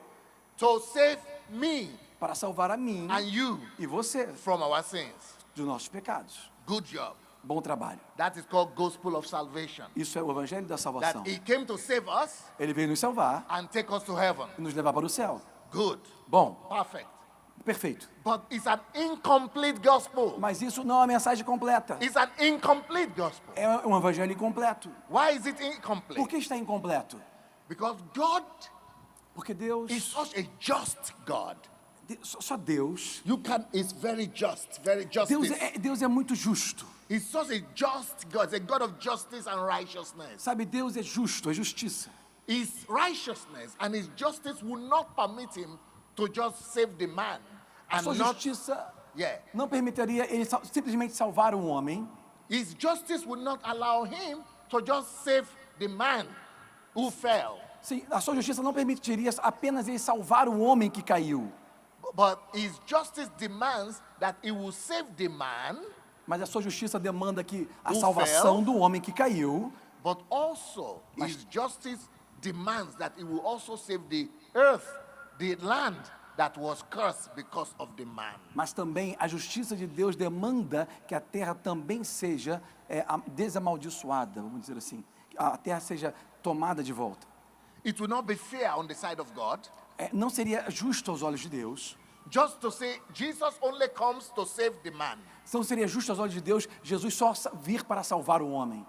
to save me para salvar a mim and you e você from our sins. dos nossos pecados. Good job. Bom trabalho. That is called gospel of salvation. Isso é o evangelho da salvação. That he came to save us Ele veio nos salvar and take us to heaven. e nos levar para o céu. Good. Bom, Perfect. perfeito. But it's an incomplete gospel. Mas isso não é uma mensagem completa. It's an incomplete gospel. É um evangelho incompleto. Why is it Por incomplete? que está incompleto? Because God Porque Deus, is such a just God. só Deus. It's very just, very Deus justice. Deus é muito justo. He's such a just God. It's a God of justice and righteousness. Sabe, Deus é justo, é justiça. His righteousness and his justice will not permit him to just save the man A and sua not. justiça Yeah. não permitiria ele simplesmente salvar um homem. His justice will not allow him to just save the man who fell. Sim, a sua justiça não permitiria apenas ele salvar o homem que caiu. But his justice demands that he will save the man, Mas a sua justiça demanda que a Who salvação fell? do homem que caiu, but also his justice demands that he will also save the earth, the land that was cursed because of the man. mas também a justiça de Deus demanda que a terra também seja desamaldiçoada, vamos dizer assim. Que a terra seja tomada de volta. It will not be fair on the side of God Não seria justo aos olhos de Deus. just to say Jesus only comes to save the man. Não seria justo aos olhos de Deus Jesus só vir para salvar o homem.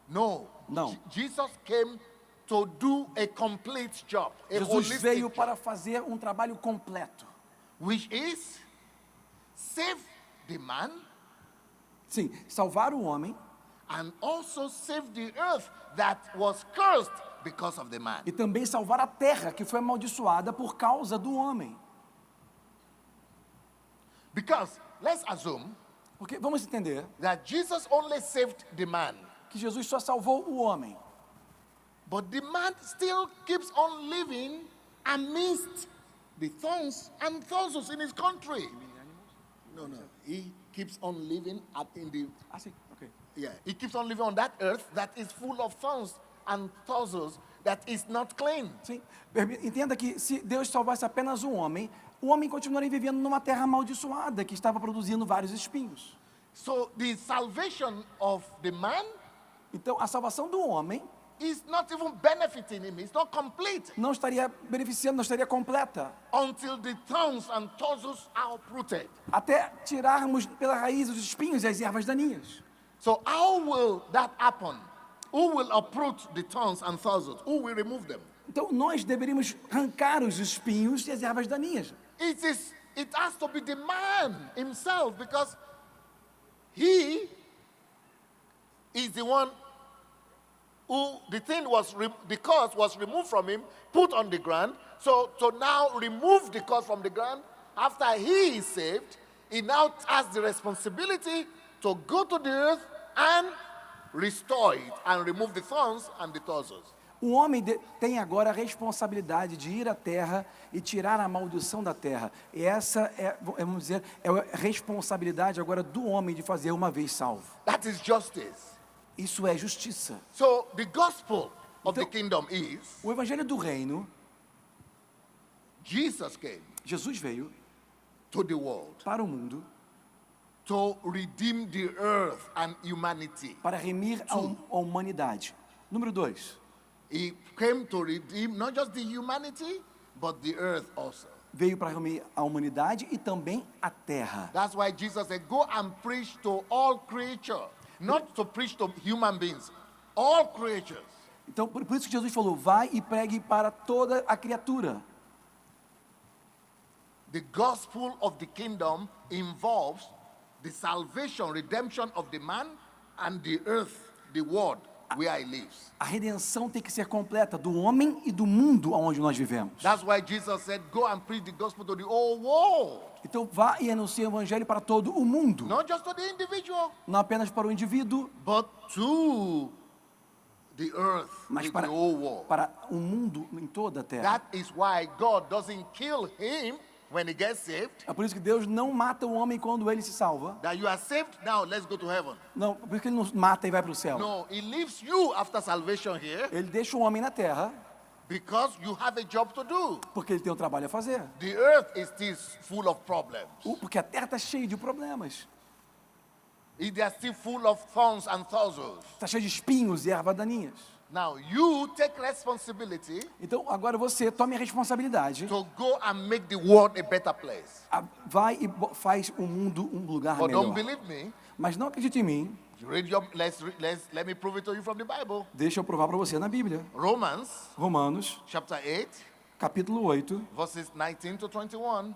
No. Não. Jesus came to do a complete job, a Jesus holistic veio job, para fazer um trabalho completo. which is save the man Sim, salvar o homem and also save the earth that was cursed because of the man. e também salvar a terra que foi amaldiçoada por causa do homem. Because let's assume Porque vamos entender that Jesus only saved the man, que Jesus só salvou o homem. but the man still keeps on living amidst the thorns and thorns in his country. No, he keeps on living in the Sim, ok. he keeps on living on that earth that is full of thorns and thorns that is not clean. Sim. Entenda que se Deus salvasse apenas o homem continuaria vivendo numa terra amaldiçoada que estava produzindo vários espinhos. So the salvation of the man Então, a salvação do homem is not even benefiting him. It's not complete não estaria beneficiando, não estaria completa, until the thorns and thorns are uprooted. até tirarmos pela raiz os espinhos e as ervas daninhas. So how will that happen? Who will uproot the thorns and thorns? Who will remove them? Então, nós deveríamos arrancar os espinhos e as ervas daninhas. It has to be the man himself, because he is the one who the thing was the curse was removed from him, put on the ground. So to now remove the curse from the ground, after he is saved, he now has the responsibility to go to the earth and restore it and remove the thorns and the thorns. O homem tem agora a responsabilidade de ir à terra e tirar a maldição da terra. E essa vamos dizer, é a responsabilidade agora do homem de fazer uma vez salvo. That is justice. Isso é justiça. So the gospel of the kingdom is O evangelho do reino, Jesus came Jesus veio to the world para o mundo to redeem the earth and humanity. para remir a humanidade. Número 2. He came to redeem not just the humanity, but the earth also. Veio para remir a humanidade e também a terra. That's why Jesus said, go and preach to all creatures, not to preach to human beings, all creatures. Então, por isso que Jesus falou, vai e pregue para toda a criatura. The gospel of the kingdom involves the salvation, redemption of the man and the earth, the world where he lives. A redenção tem que ser completa do homem e do mundo onde nós vivemos. That's why Jesus said, go and preach the gospel to the whole world. Então vá e anuncie o evangelho para todo o mundo. Not just to the individual, Não apenas para o indivíduo, but to the earth, mas the whole world. para o mundo em toda a terra. That is why God doesn't kill him when he gets saved. É por isso que Deus não mata o homem quando ele se salva. That you are saved, now let's go to heaven. Não, por isso que ele não mata e vai para o céu. No, he leaves you after salvation here Ele deixa o homem na terra because you have a job to do. porque ele tem um trabalho a fazer. The earth is still full of problems. Porque a terra está cheia de problemas. They are still full of thorns and thistles. Está cheia de espinhos e ervas daninhas. Now you take responsibility Então agora você tome a responsabilidade. to go and make the world a better place. Vai e faz o mundo um lugar But don't melhor. believe me. Mas não acredite em mim. Let me prove it to you from the Bible. Deixa eu provar para você na Bíblia. Romans Romanos, chapter 8, capítulo 8, verses 19 to 21.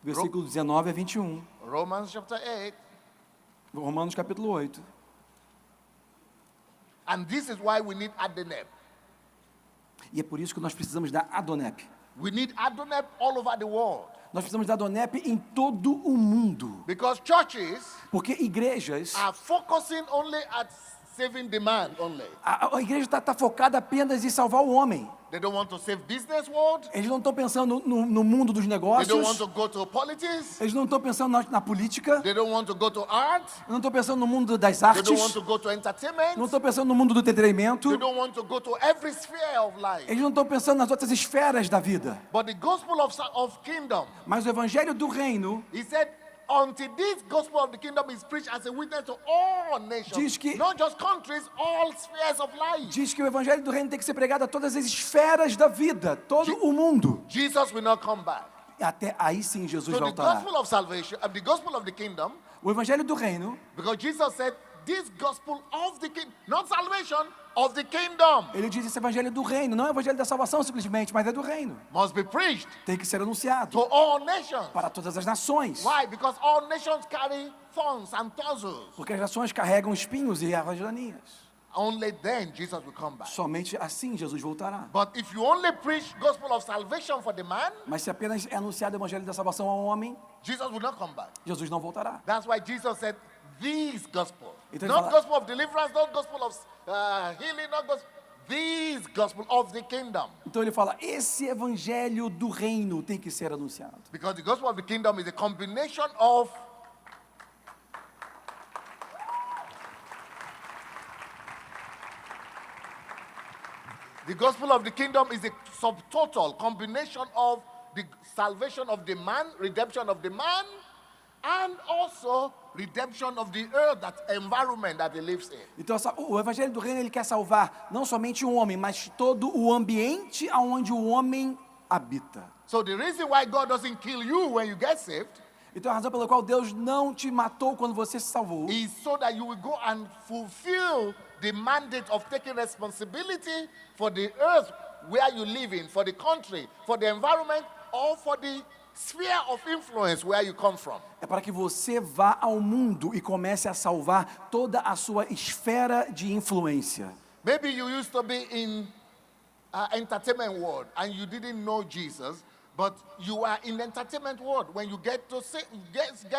versículo 19 a 21. Romans chapter 8. Romanos, capítulo 8. And this is why we need Adonep. E é por isso que nós precisamos da Adonep. We need Adonep all over the world. Nós precisamos da Adonep em todo o mundo. Because churches Porque igrejas, are focusing only at saving the man only. a igreja está focada apenas em salvar o homem. They don't want to save business world. Eles não estão pensando no mundo dos They negócios. don't want to go to politics. Eles não estão pensando na política. They don't want to go to art. Não estão pensando no mundo das They don't want artes. to go to entertainment. Não estão pensando no mundo do entretenimento. They don't want to go to every sphere of life. Eles não estão pensando nas outras esferas da vida. But the gospel of kingdom, Mas o evangelho do reino he said, until this gospel of the kingdom is preached as a witness to all nations, Diz que- not just countries, all spheres of life. diz que o evangelho do reino tem que ser pregado a todas as esferas da vida, todo o mundo. Jesus will not come back. Até aí sim Jesus So the voltará. gospel of salvation, the gospel of the kingdom, O evangelho do reino, because Jesus said, this gospel of the kingdom, not salvation, of the kingdom, ele diz esse evangelho do reino, não é o evangelho da salvação simplesmente, mas é do reino. must be preached Tem que ser anunciado to all nations. para todas as nações. Why? Because all nations carry thorns and thistles. Porque as nações carregam espinhos e ervas daninhas. Only then Jesus will come back. Somente assim Jesus voltará. But if you only preach gospel of salvation for the man, Mas se apenas é anunciado o evangelho da salvação ao homem, Jesus will not come back. Jesus não voltará. That's why Jesus said, this gospel, Então ele not fala- gospel of deliverance, not gospel of healing, not gospel, this gospel of the kingdom. Então ele fala, esse evangelho do reino tem que ser anunciado. Because the gospel of the kingdom is a combination of the gospel of the kingdom is a subtotal combination of the salvation of the man, redemption of the man, and also redemption of the earth, that environment that he lives in. Então o evangelho do reino ele quer salvar não somente o homem, mas todo o ambiente onde o homem habita. So the reason why God doesn't kill you when you get saved Então a razão pela qual Deus não te matou quando você se salvou is so that you will go and fulfill the mandate of taking responsibility for the earth where you live in, for the country, for the environment, or for the sphere of influence where you come from. é para que você vá ao mundo e comece a salvar toda a sua esfera de influência. Maybe you used to be in entertainment world and you didn't know Jesus, But you are in the entertainment world. When you get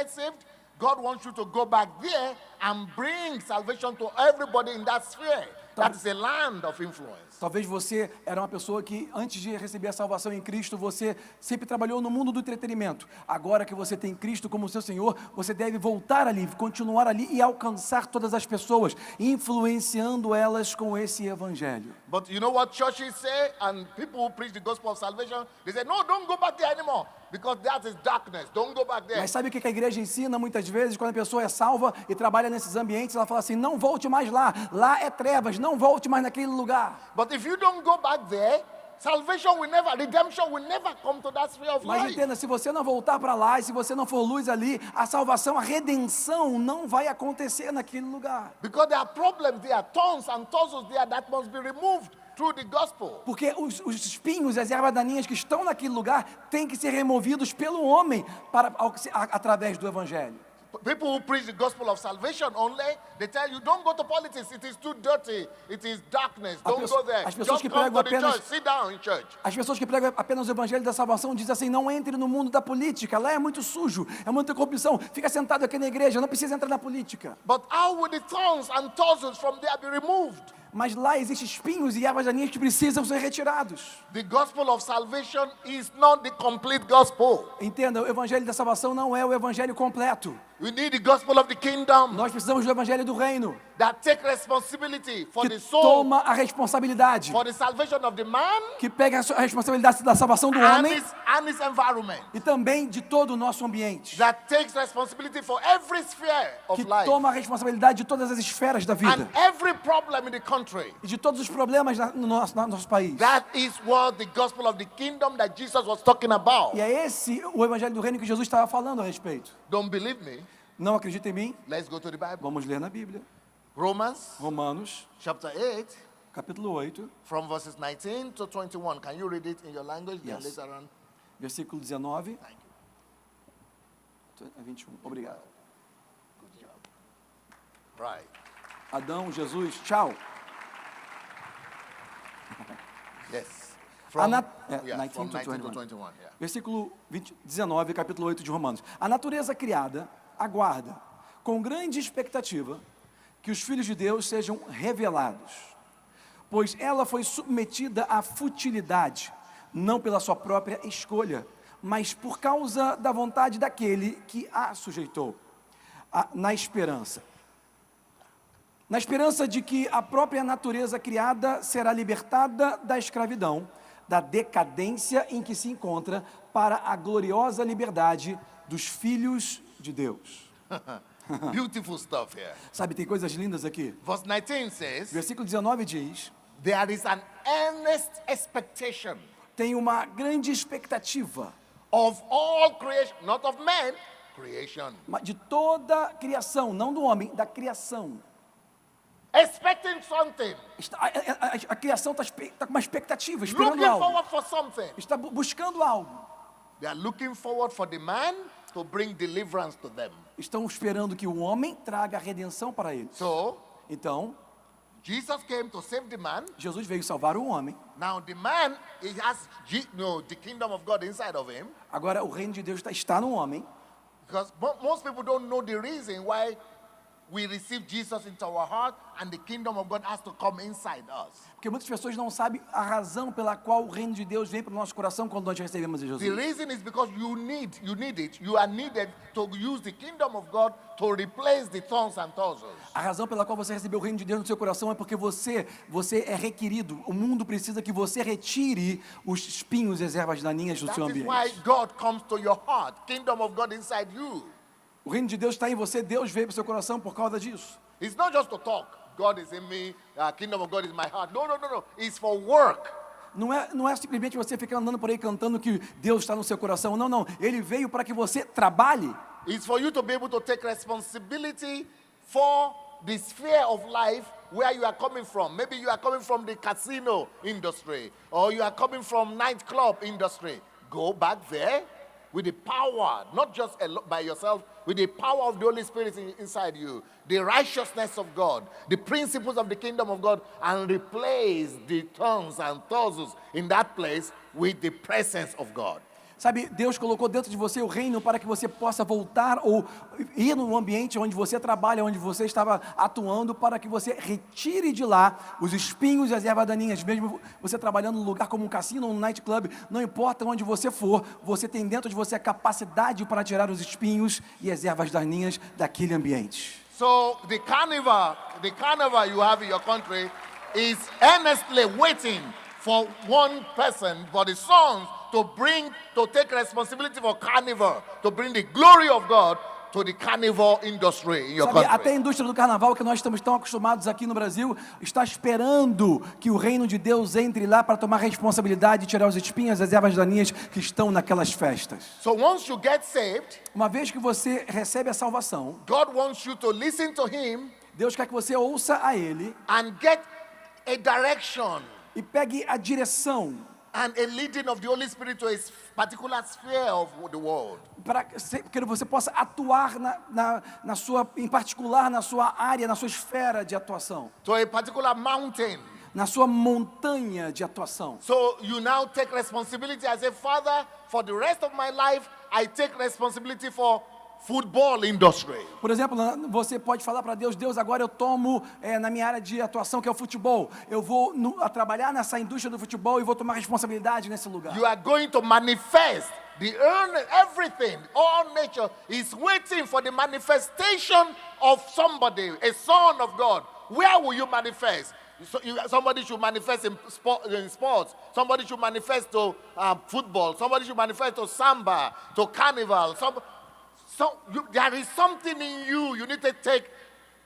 saved, God wants you to go back there and bring salvation to everybody in that sphere. That is a land of influence. Talvez você era uma pessoa que, antes de receber a salvação em Cristo, você sempre trabalhou no mundo do entretenimento. Agora que você tem Cristo como seu Senhor, você deve voltar ali, continuar ali e alcançar todas as pessoas, influenciando elas com esse evangelho. But you know what churches say? And people who preach the gospel of salvation, they say, no, don't go back there anymore. Because that is darkness. Don't go back there. Mas sabe o que a igreja ensina muitas vezes, quando a pessoa é salva e trabalha nesses ambientes? Ela fala assim, não volte mais lá, lá é trevas, não volte mais naquele lugar. But if you don't go back there, redemption will never come to that sphere of Mas life. entenda, se você não voltar para lá e se você não for luz ali, a salvação, a redenção não vai acontecer naquele lugar. Because there are problems there, thorns and tassels there that must be removed through the gospel. Porque os espinhos e as ervas daninhas que estão naquele lugar têm que ser removidos pelo homem através do evangelho. People who preach the gospel of salvation only, they tell you, don't go to politics, it is too dirty, it is darkness, don't go there. As pessoas Just que come pregam to the apenas- church, sit down in church. As pessoas que pregam apenas o evangelho da salvação dizem assim, não entre no mundo da política, lá é muito sujo, é muita corrupção, fica sentado aqui na igreja, não precisa entrar na política. But how will the thorns and tassels from there be removed? Mas lá existem espinhos e ervas daninhas que precisam ser retirados. The gospel of salvation is not the complete gospel. Entenda, o evangelho da salvação não é o evangelho completo. We need the gospel of the kingdom Nós precisamos do evangelho do reino, that take responsibility for que the soul, toma a responsabilidade, for the salvation of the man que pega a responsabilidade da salvação do and homem his environment. e também de todo o nosso ambiente, That takes responsibility for every sphere of que life toma a responsabilidade de todas as esferas da and vida every problem in the country. e de todos os problemas no nosso país. That is what the gospel of the kingdom that Jesus was talking about. E é esse o evangelho do reino que Jesus estava falando a respeito. Don't believe me? Não acredita em mim? Let's go to the Bible. Vamos ler na Bíblia. Romans Romanos, chapter 8, capítulo 8, from verses 19 to 21. Can you read it in your language? Then Yes. later on. versículo 19 Thank you. a 21. Obrigado. Good job. Right. Adão, Jesus, tchau. Yes. From, From 19 from to 19 to 21. 21. Yeah. Versículo 19, capítulo 8 de Romanos. A natureza criada aguarda, com grande expectativa, que os filhos de Deus sejam revelados, pois ela foi submetida à futilidade, não pela sua própria escolha, mas por causa da vontade daquele que a sujeitou, na esperança de que a própria natureza criada será libertada da escravidão, da decadência em que se encontra, para a gloriosa liberdade dos filhos de Deus. Beautiful stuff here. Sabe, tem coisas lindas aqui. Verse 19 says, Versículo 19 diz, there is an earnest expectation tem uma grande expectativa of all creation, not of man, creation. de toda a criação, não do homem, da criação. Expecting something, A criação está com uma expectativa, esperando looking algo. forward for something. Está buscando algo. They are looking forward for the man to bring deliverance to them. Estão esperando que o homem traga a redenção para eles. So, Então, Jesus came to save the man. Jesus veio salvar o homem. Now, the man, he has the kingdom of God inside of him. Agora, o reino de Deus está no homem. Because most people don't know the reason why we receive Jesus into our heart and the kingdom of God has to come inside us. Porque muitas pessoas não sabem a razão pela qual o reino de Deus vem para o nosso coração quando nós recebemos The Jesus. reason is because you need it. You are needed to use the kingdom of God to replace the thorns and tassels. A razão pela qual você recebeu o reino de Deus no seu coração é porque você é requerido. O mundo precisa que você retire os espinhos e as ervas daninhas do seu That is ambiente. why God comes to your heart. Kingdom of God inside you. O reino de Deus está em você, Deus veio para o seu coração por causa disso. It's not just to talk. God is in me. Kingdom of God is my heart. No. It's for work. Não é simplesmente você ficar andando por aí cantando que Deus está no seu coração. Não. Ele veio para que você trabalhe. It's for you to be able to take responsibility for the sphere of life where you are coming from. Maybe you are coming from the casino industry or you are coming from nightclub industry. Go back there with the power, not just by yourself, with the power of the Holy Spirit inside you, the righteousness of God, the principles of the kingdom of God, and replace the tongues and tassels in that place with the presence of God. Sabe, Deus colocou dentro de você o reino para que você possa voltar ou ir no ambiente onde você trabalha, onde você estava atuando, para que você retire de lá os espinhos e as ervas daninhas. Mesmo você trabalhando num lugar como um cassino ou um nightclub, não importa onde você for, você tem dentro de você a capacidade para tirar os espinhos e as ervas daninhas daquele ambiente. So the carnival you have in your country is earnestly waiting for one person, for the sons, to take responsibility for carnival, to bring the glory of God to the carnival industry in your Sabe, country. até a indústria do carnaval, que nós estamos tão acostumados aqui no Brasil, está esperando que o reino de Deus entre lá para tomar responsabilidade e tirar os espinhos, as ervas daninhas que estão naquelas festas. So once you get saved, Uma vez que você recebe a salvação, God wants you to listen to Him Deus quer que você ouça a Ele and get a direction e pegue a direção and a leading of the Holy Spirit to a particular sphere of the world. para que você possa atuar na sua, em particular na sua área, na sua esfera de atuação, To a particular mountain. na sua montanha de atuação. So you now take responsibility as a father. For the rest of my life, I take responsibility for football industry. Por exemplo, você pode falar para Deus, Deus, agora eu tomo na minha área de atuação, que é o futebol, eu vou a trabalhar nessa indústria do futebol e vou tomar responsabilidade nesse lugar. You are going to manifest everything. All nature is waiting for the manifestation of somebody, a son of God. Where will you manifest? Somebody should manifest in sports. Somebody should manifest to football. Somebody should manifest to samba, to carnival. There is something in you. You need to take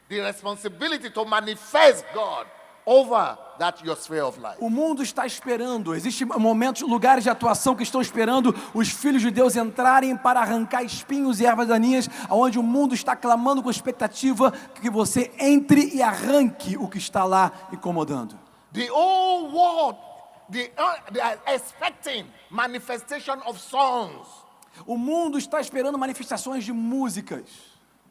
the responsibility to manifest God over your sphere of life. O mundo está esperando, existem momentos, lugares de atuação que estão esperando os filhos de Deus entrarem para arrancar espinhos e ervas daninhas, onde o mundo está clamando com expectativa que você entre e arranque o que está lá incomodando. The whole world, they are expecting manifestation of songs. O mundo está esperando manifestações de músicas.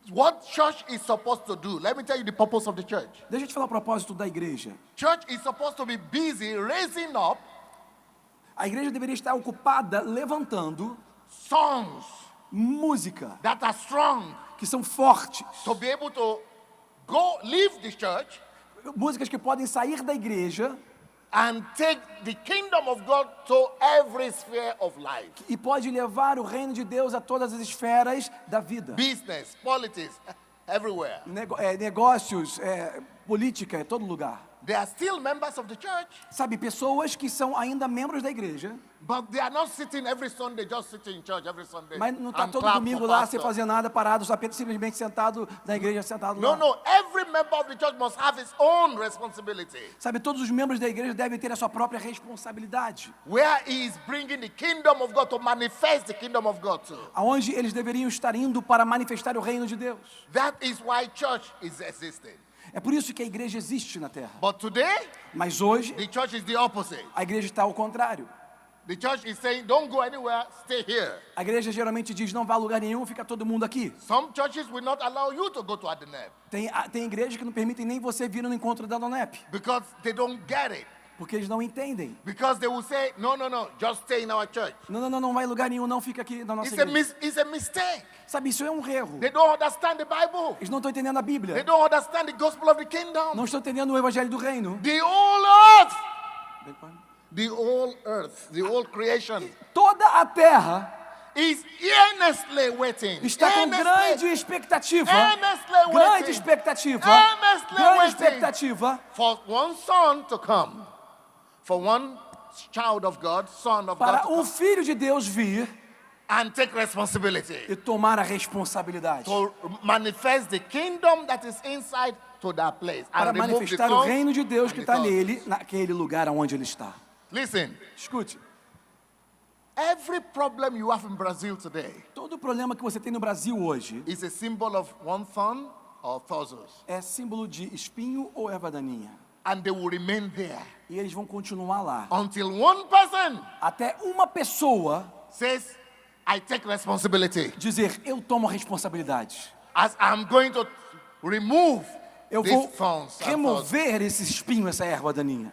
What church is supposed to do? Let me tell you the purpose of the church. Deixa eu te falar o propósito da igreja. Church is supposed to be busy raising up A igreja deveria estar ocupada levantando songs música, that are strong que são fortes, to be able to leave the church músicas que podem sair da igreja and take the kingdom of God to every sphere of life. e pode levar o reino de Deus a todas as esferas da vida. Business, politics, everywhere. Negócios, política, em todo lugar. They are still members of the church, Sabe, pessoas que são ainda membros da igreja, but they are not sitting every Sunday, just sitting in church every Sunday. mas não está and todo clap domingo for lá pastor. sem fazer nada, parado, só simplesmente sentado na igreja, sentado lá. No, every member of the church must have his own responsibility. Sabe, todos os membros da igreja devem ter a sua própria responsabilidade, Where he is bringing the kingdom of God to manifest the kingdom of God to. aonde eles deveriam estar indo para manifestar o reino de Deus. That is why church is existing. É por isso que a igreja existe na terra. But today, Mas hoje, the church is the opposite. a igreja está ao contrário. The church is saying, don't go anywhere, stay here. A igreja geralmente diz, não vá a lugar nenhum, fica todo mundo aqui. Some churches will not allow you to go to Adeneb Tem igrejas que não permitem nem você vir no encontro da Donep, because they don't get it. porque eles não entendem. Because they will say, no, just stay in our church. Não vai a lugar nenhum, não fica aqui na nossa igreja. It's a mistake. Sabe, isso é um erro. They don't understand the Bible. Eles não estão entendendo a They Bíblia. don't understand the gospel of the kingdom. Não estão entendendo o evangelho do reino. The whole earth, the whole creation Toda a terra is earnestly waiting. está com Earnestly. grande expectativa. Earnestly Grande waiting. expectativa. Earnestly Grande waiting. expectativa For one son to come. For one child of God, son of God para to come filho de Deus vir and take responsibility. e tomar a responsabilidade. To manifest the kingdom that is inside to that place. Para And remove the manifestar o thorns reino de Deus and que the está thorns. nele, naquele lugar onde ele está. Listen, Escute, every problem you have in Brazil today todo problema que você tem no Brasil hoje is a symbol of one thorn or thorns. é símbolo de espinho ou erva daninha. And they will remain there E eles vão continuar lá. until one person Até uma pessoa says, I take responsibility. dizer, eu tomo a responsabilidade. As I'm going to remove Eu these vou thorns and thorns. remover esse espinho, essa erva daninha.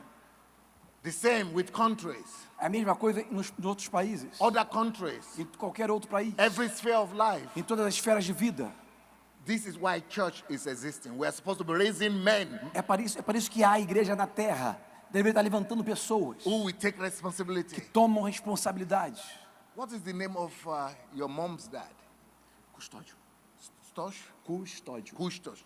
The same with countries, É a mesma coisa nos outros países, other countries, em qualquer outro país, every sphere of life. em todas as esferas de vida. This is why church is existing. We are supposed to be raising men É para isso que há a igreja na terra. Deveria estar levantando pessoas who will take responsibility. que tomam responsabilidade. What is the name of your mom's dad? Custódio. Stosh? Custódio. Custos.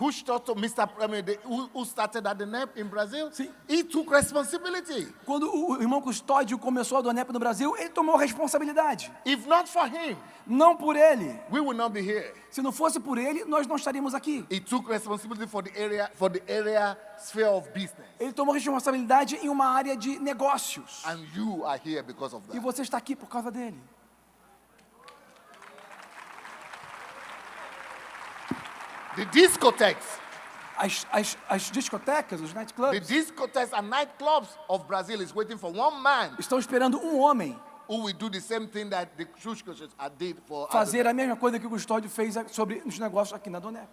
Custos, Mr. Premier, who started at the NEP in Brazil, Sim. he took responsibility. Quando o irmão Custódio começou a DONEP no Brasil, ele tomou responsabilidade. If not for him, Não por ele. we will not be here. Se não fosse por ele, nós não estaríamos aqui. He took responsibility for the area sphere of business. Ele tomou responsabilidade em uma área de negócios. And you are here because of E that. você está aqui por causa dele. The discotheques, As discotecas, os the nightclubs, discotheques and nightclubs of Brazil is waiting for one man estão esperando um homem who will do the same thing that the Shushkoshes did for fazer a mesma coisa que o Custódio fez sobre os negócios aqui na DONEP.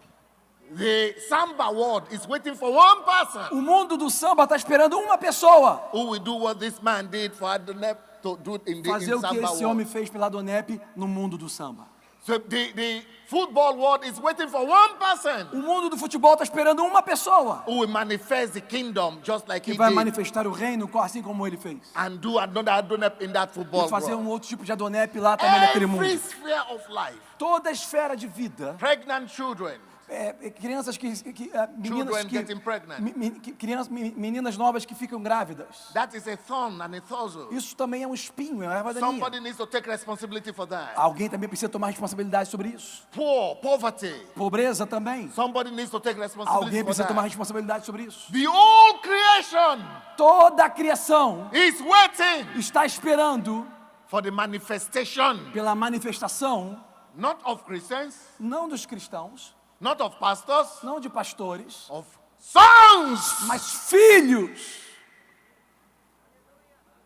The samba world is waiting for one person O mundo do samba está esperando uma pessoa who will do what this man did for Adonep to do in the fazer in o que samba esse world. homem fez pela DONEP no mundo do samba. So the football world is waiting for one person O mundo do futebol está esperando uma pessoa who will manifest the kingdom just like que he vai did manifestar o reino assim como ele fez. and do another Adonep in that football E fazer world. outro tipo de Adonep lá também naquele mundo. Every sphere of life, Toda a esfera de vida, pregnant children, crianças meninas Children getting pregnant. Meninas novas que ficam grávidas. that is a thorn and a throstle. Isso também é um espinho, é uma erva daninha. Somebody needs to take responsibility for that. Alguém também precisa tomar responsabilidade sobre isso. Poverty. Pobreza também. Somebody needs to take responsibility Alguém for precisa tomar that. responsabilidade sobre isso. The whole creation Toda a criação is waiting está esperando for the manifestation, pela manifestação, not of Christians, não dos cristãos, not of pastors, não de pastores, of sons, mas filhos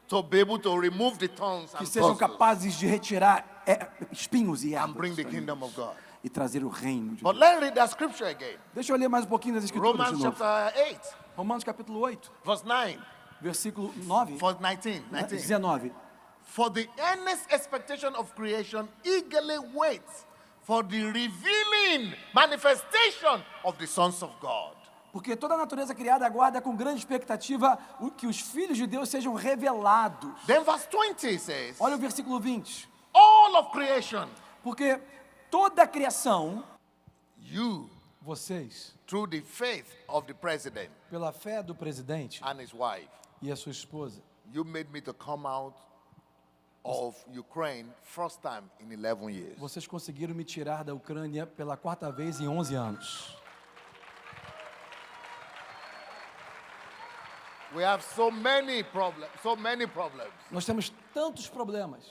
to be able to remove the thorns que and sejam thorns capazes de retirar espinhos e and bring the ervas kingdom of God. e trazer o reino de But Deus. let's read that scripture again. Deixa eu ler mais um pouquinho das escrituras Romans de novo. chapter 8, Romanos capítulo 8, verse 9, versículo 9, verse 19. 19. For the earnest expectation of creation eagerly waits for the revealing manifestation of the sons of God. Porque toda a natureza criada aguarda com grande expectativa que os filhos de Deus sejam revelados. Then verse 20 says, Olha o versículo 20. all of creation, Porque toda a criação, you, vocês, through the faith of the president pela fé do presidente and his wife, e a sua esposa, you made me to come out of Ukraine first time in 11 years. vocês conseguiram me tirar da Ucrânia pela quarta vez em 11 anos. We have so many problems. Nós temos tantos problemas.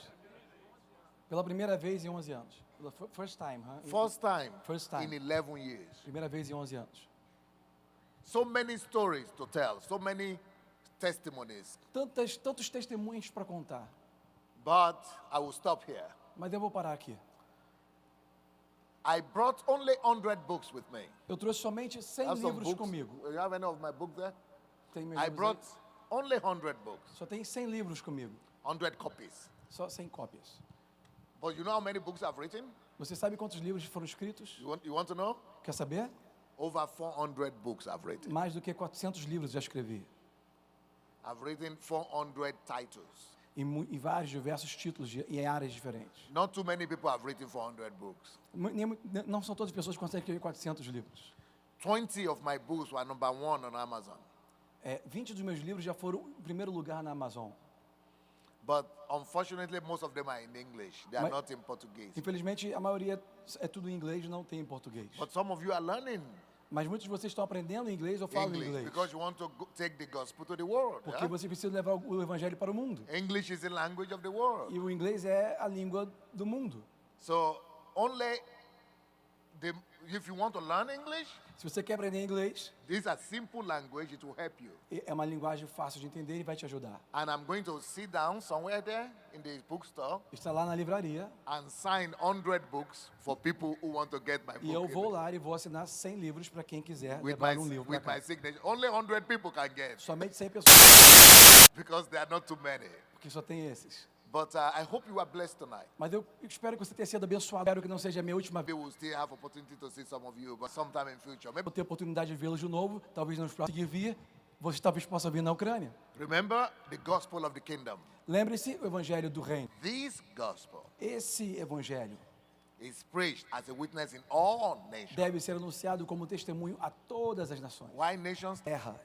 Pela primeira vez em 11 anos. Pela first time, huh? First time in 11 years. Primeira vez em 11 anos. So many stories to tell, so many testimonies. Tantos testemunhos para contar. But I will stop here. Mas eu vou parar aqui. I brought only 100 books with me. Eu trouxe somente 100 Have some livros books? comigo. You have any of my books there? Tem meus I livros brought aí? only 100 books, Só tem 100 livros comigo. 100 copies. Só 100 cópias. But you know how many books I've written? Você sabe quantos livros foram escritos? You want to know? Quer saber? Over 400 books I've written. Mais do que 400 livros já escrevi. I've written 400 titles. Em vários diversos títulos e em áreas diferentes. Not too many people have written 400 books. Não são todas as pessoas que conseguem escrever 400 livros. 20 of my books were number 1 on Amazon. 20 dos meus livros já foram em primeiro lugar na Amazon. But unfortunately, most of them are in English. They are Mas- not in Portuguese. Infelizmente, a maioria é tudo em inglês, não tem em português. But some of you are learning Mas muitos de vocês estão aprendendo inglês ou falam English inglês. because you want to take the gospel to the world. Porque yeah? você precisa levar o evangelho para o mundo. English is the language of the world. E o inglês é a língua do mundo. So only the if you want to learn English, Se você quer aprender inglês, this is a simple language. It will help you. é uma linguagem fácil de entender e vai te ajudar. And I'm going to sit down somewhere there in the bookstore Está lá na livraria and sign 100 books for people who want to get my e eu book. vou lá e vou assinar 100 livros para quem quiser With levar um livro para with my cá. signature. Only 100 people can get Somente 100 pessoas, because there are not too many. porque só tem esses. But I hope you are blessed tonight. Mas eu espero que você tenha sido abençoado. Espero que não seja a minha última vez. We will still have opportunity to see some of you, but sometime in future. Maybe. Vou ter a oportunidade de vê-los de novo. Talvez nos próximos vir. Você talvez possa vir na Ucrânia. Remember the gospel of the kingdom. Lembre-se o evangelho do reino. This gospel Esse evangelho is preached as a witness in all nations. deve ser anunciado como testemunho a todas as nações. Why nations? Terra,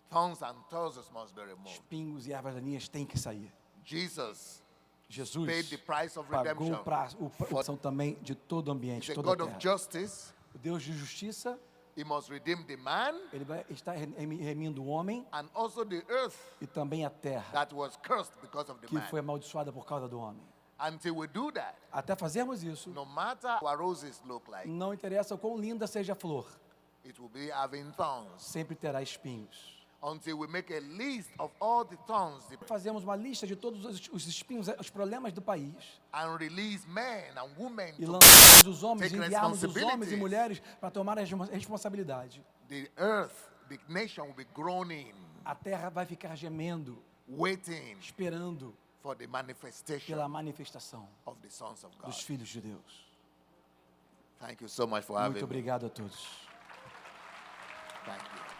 Thorns and thorns must be removed. espinhos e ervas daninhas têm que sair. Jesus Jesus paid the price of pagou redemption. o são também de todo o ambiente, The toda a God of terra. justice, O Deus de justiça, he must redeem the man ele vai estar remindo o homem and also the earth e também a terra, that was cursed because of the que foi man. amaldiçoada por causa do homem. Until we do that, Até fazermos isso, no matter what roses look like, não interessa o quão linda seja a flor, it will be having thorns. sempre terá espinhos. Until we make a list of all the thorns Fazemos uma lista de todos os espinhos, os problemas do país and release men and women e to lançamos os homens, take enviarmos os homens e responsibilities. mulheres para tomar a responsabilidade. the earth, the nation will be groaning, A terra vai ficar gemendo, waiting esperando for the manifestation pela manifestação of the sons of God. dos filhos de Deus. Thank you so much for having Muito me. obrigado a todos. Thank you.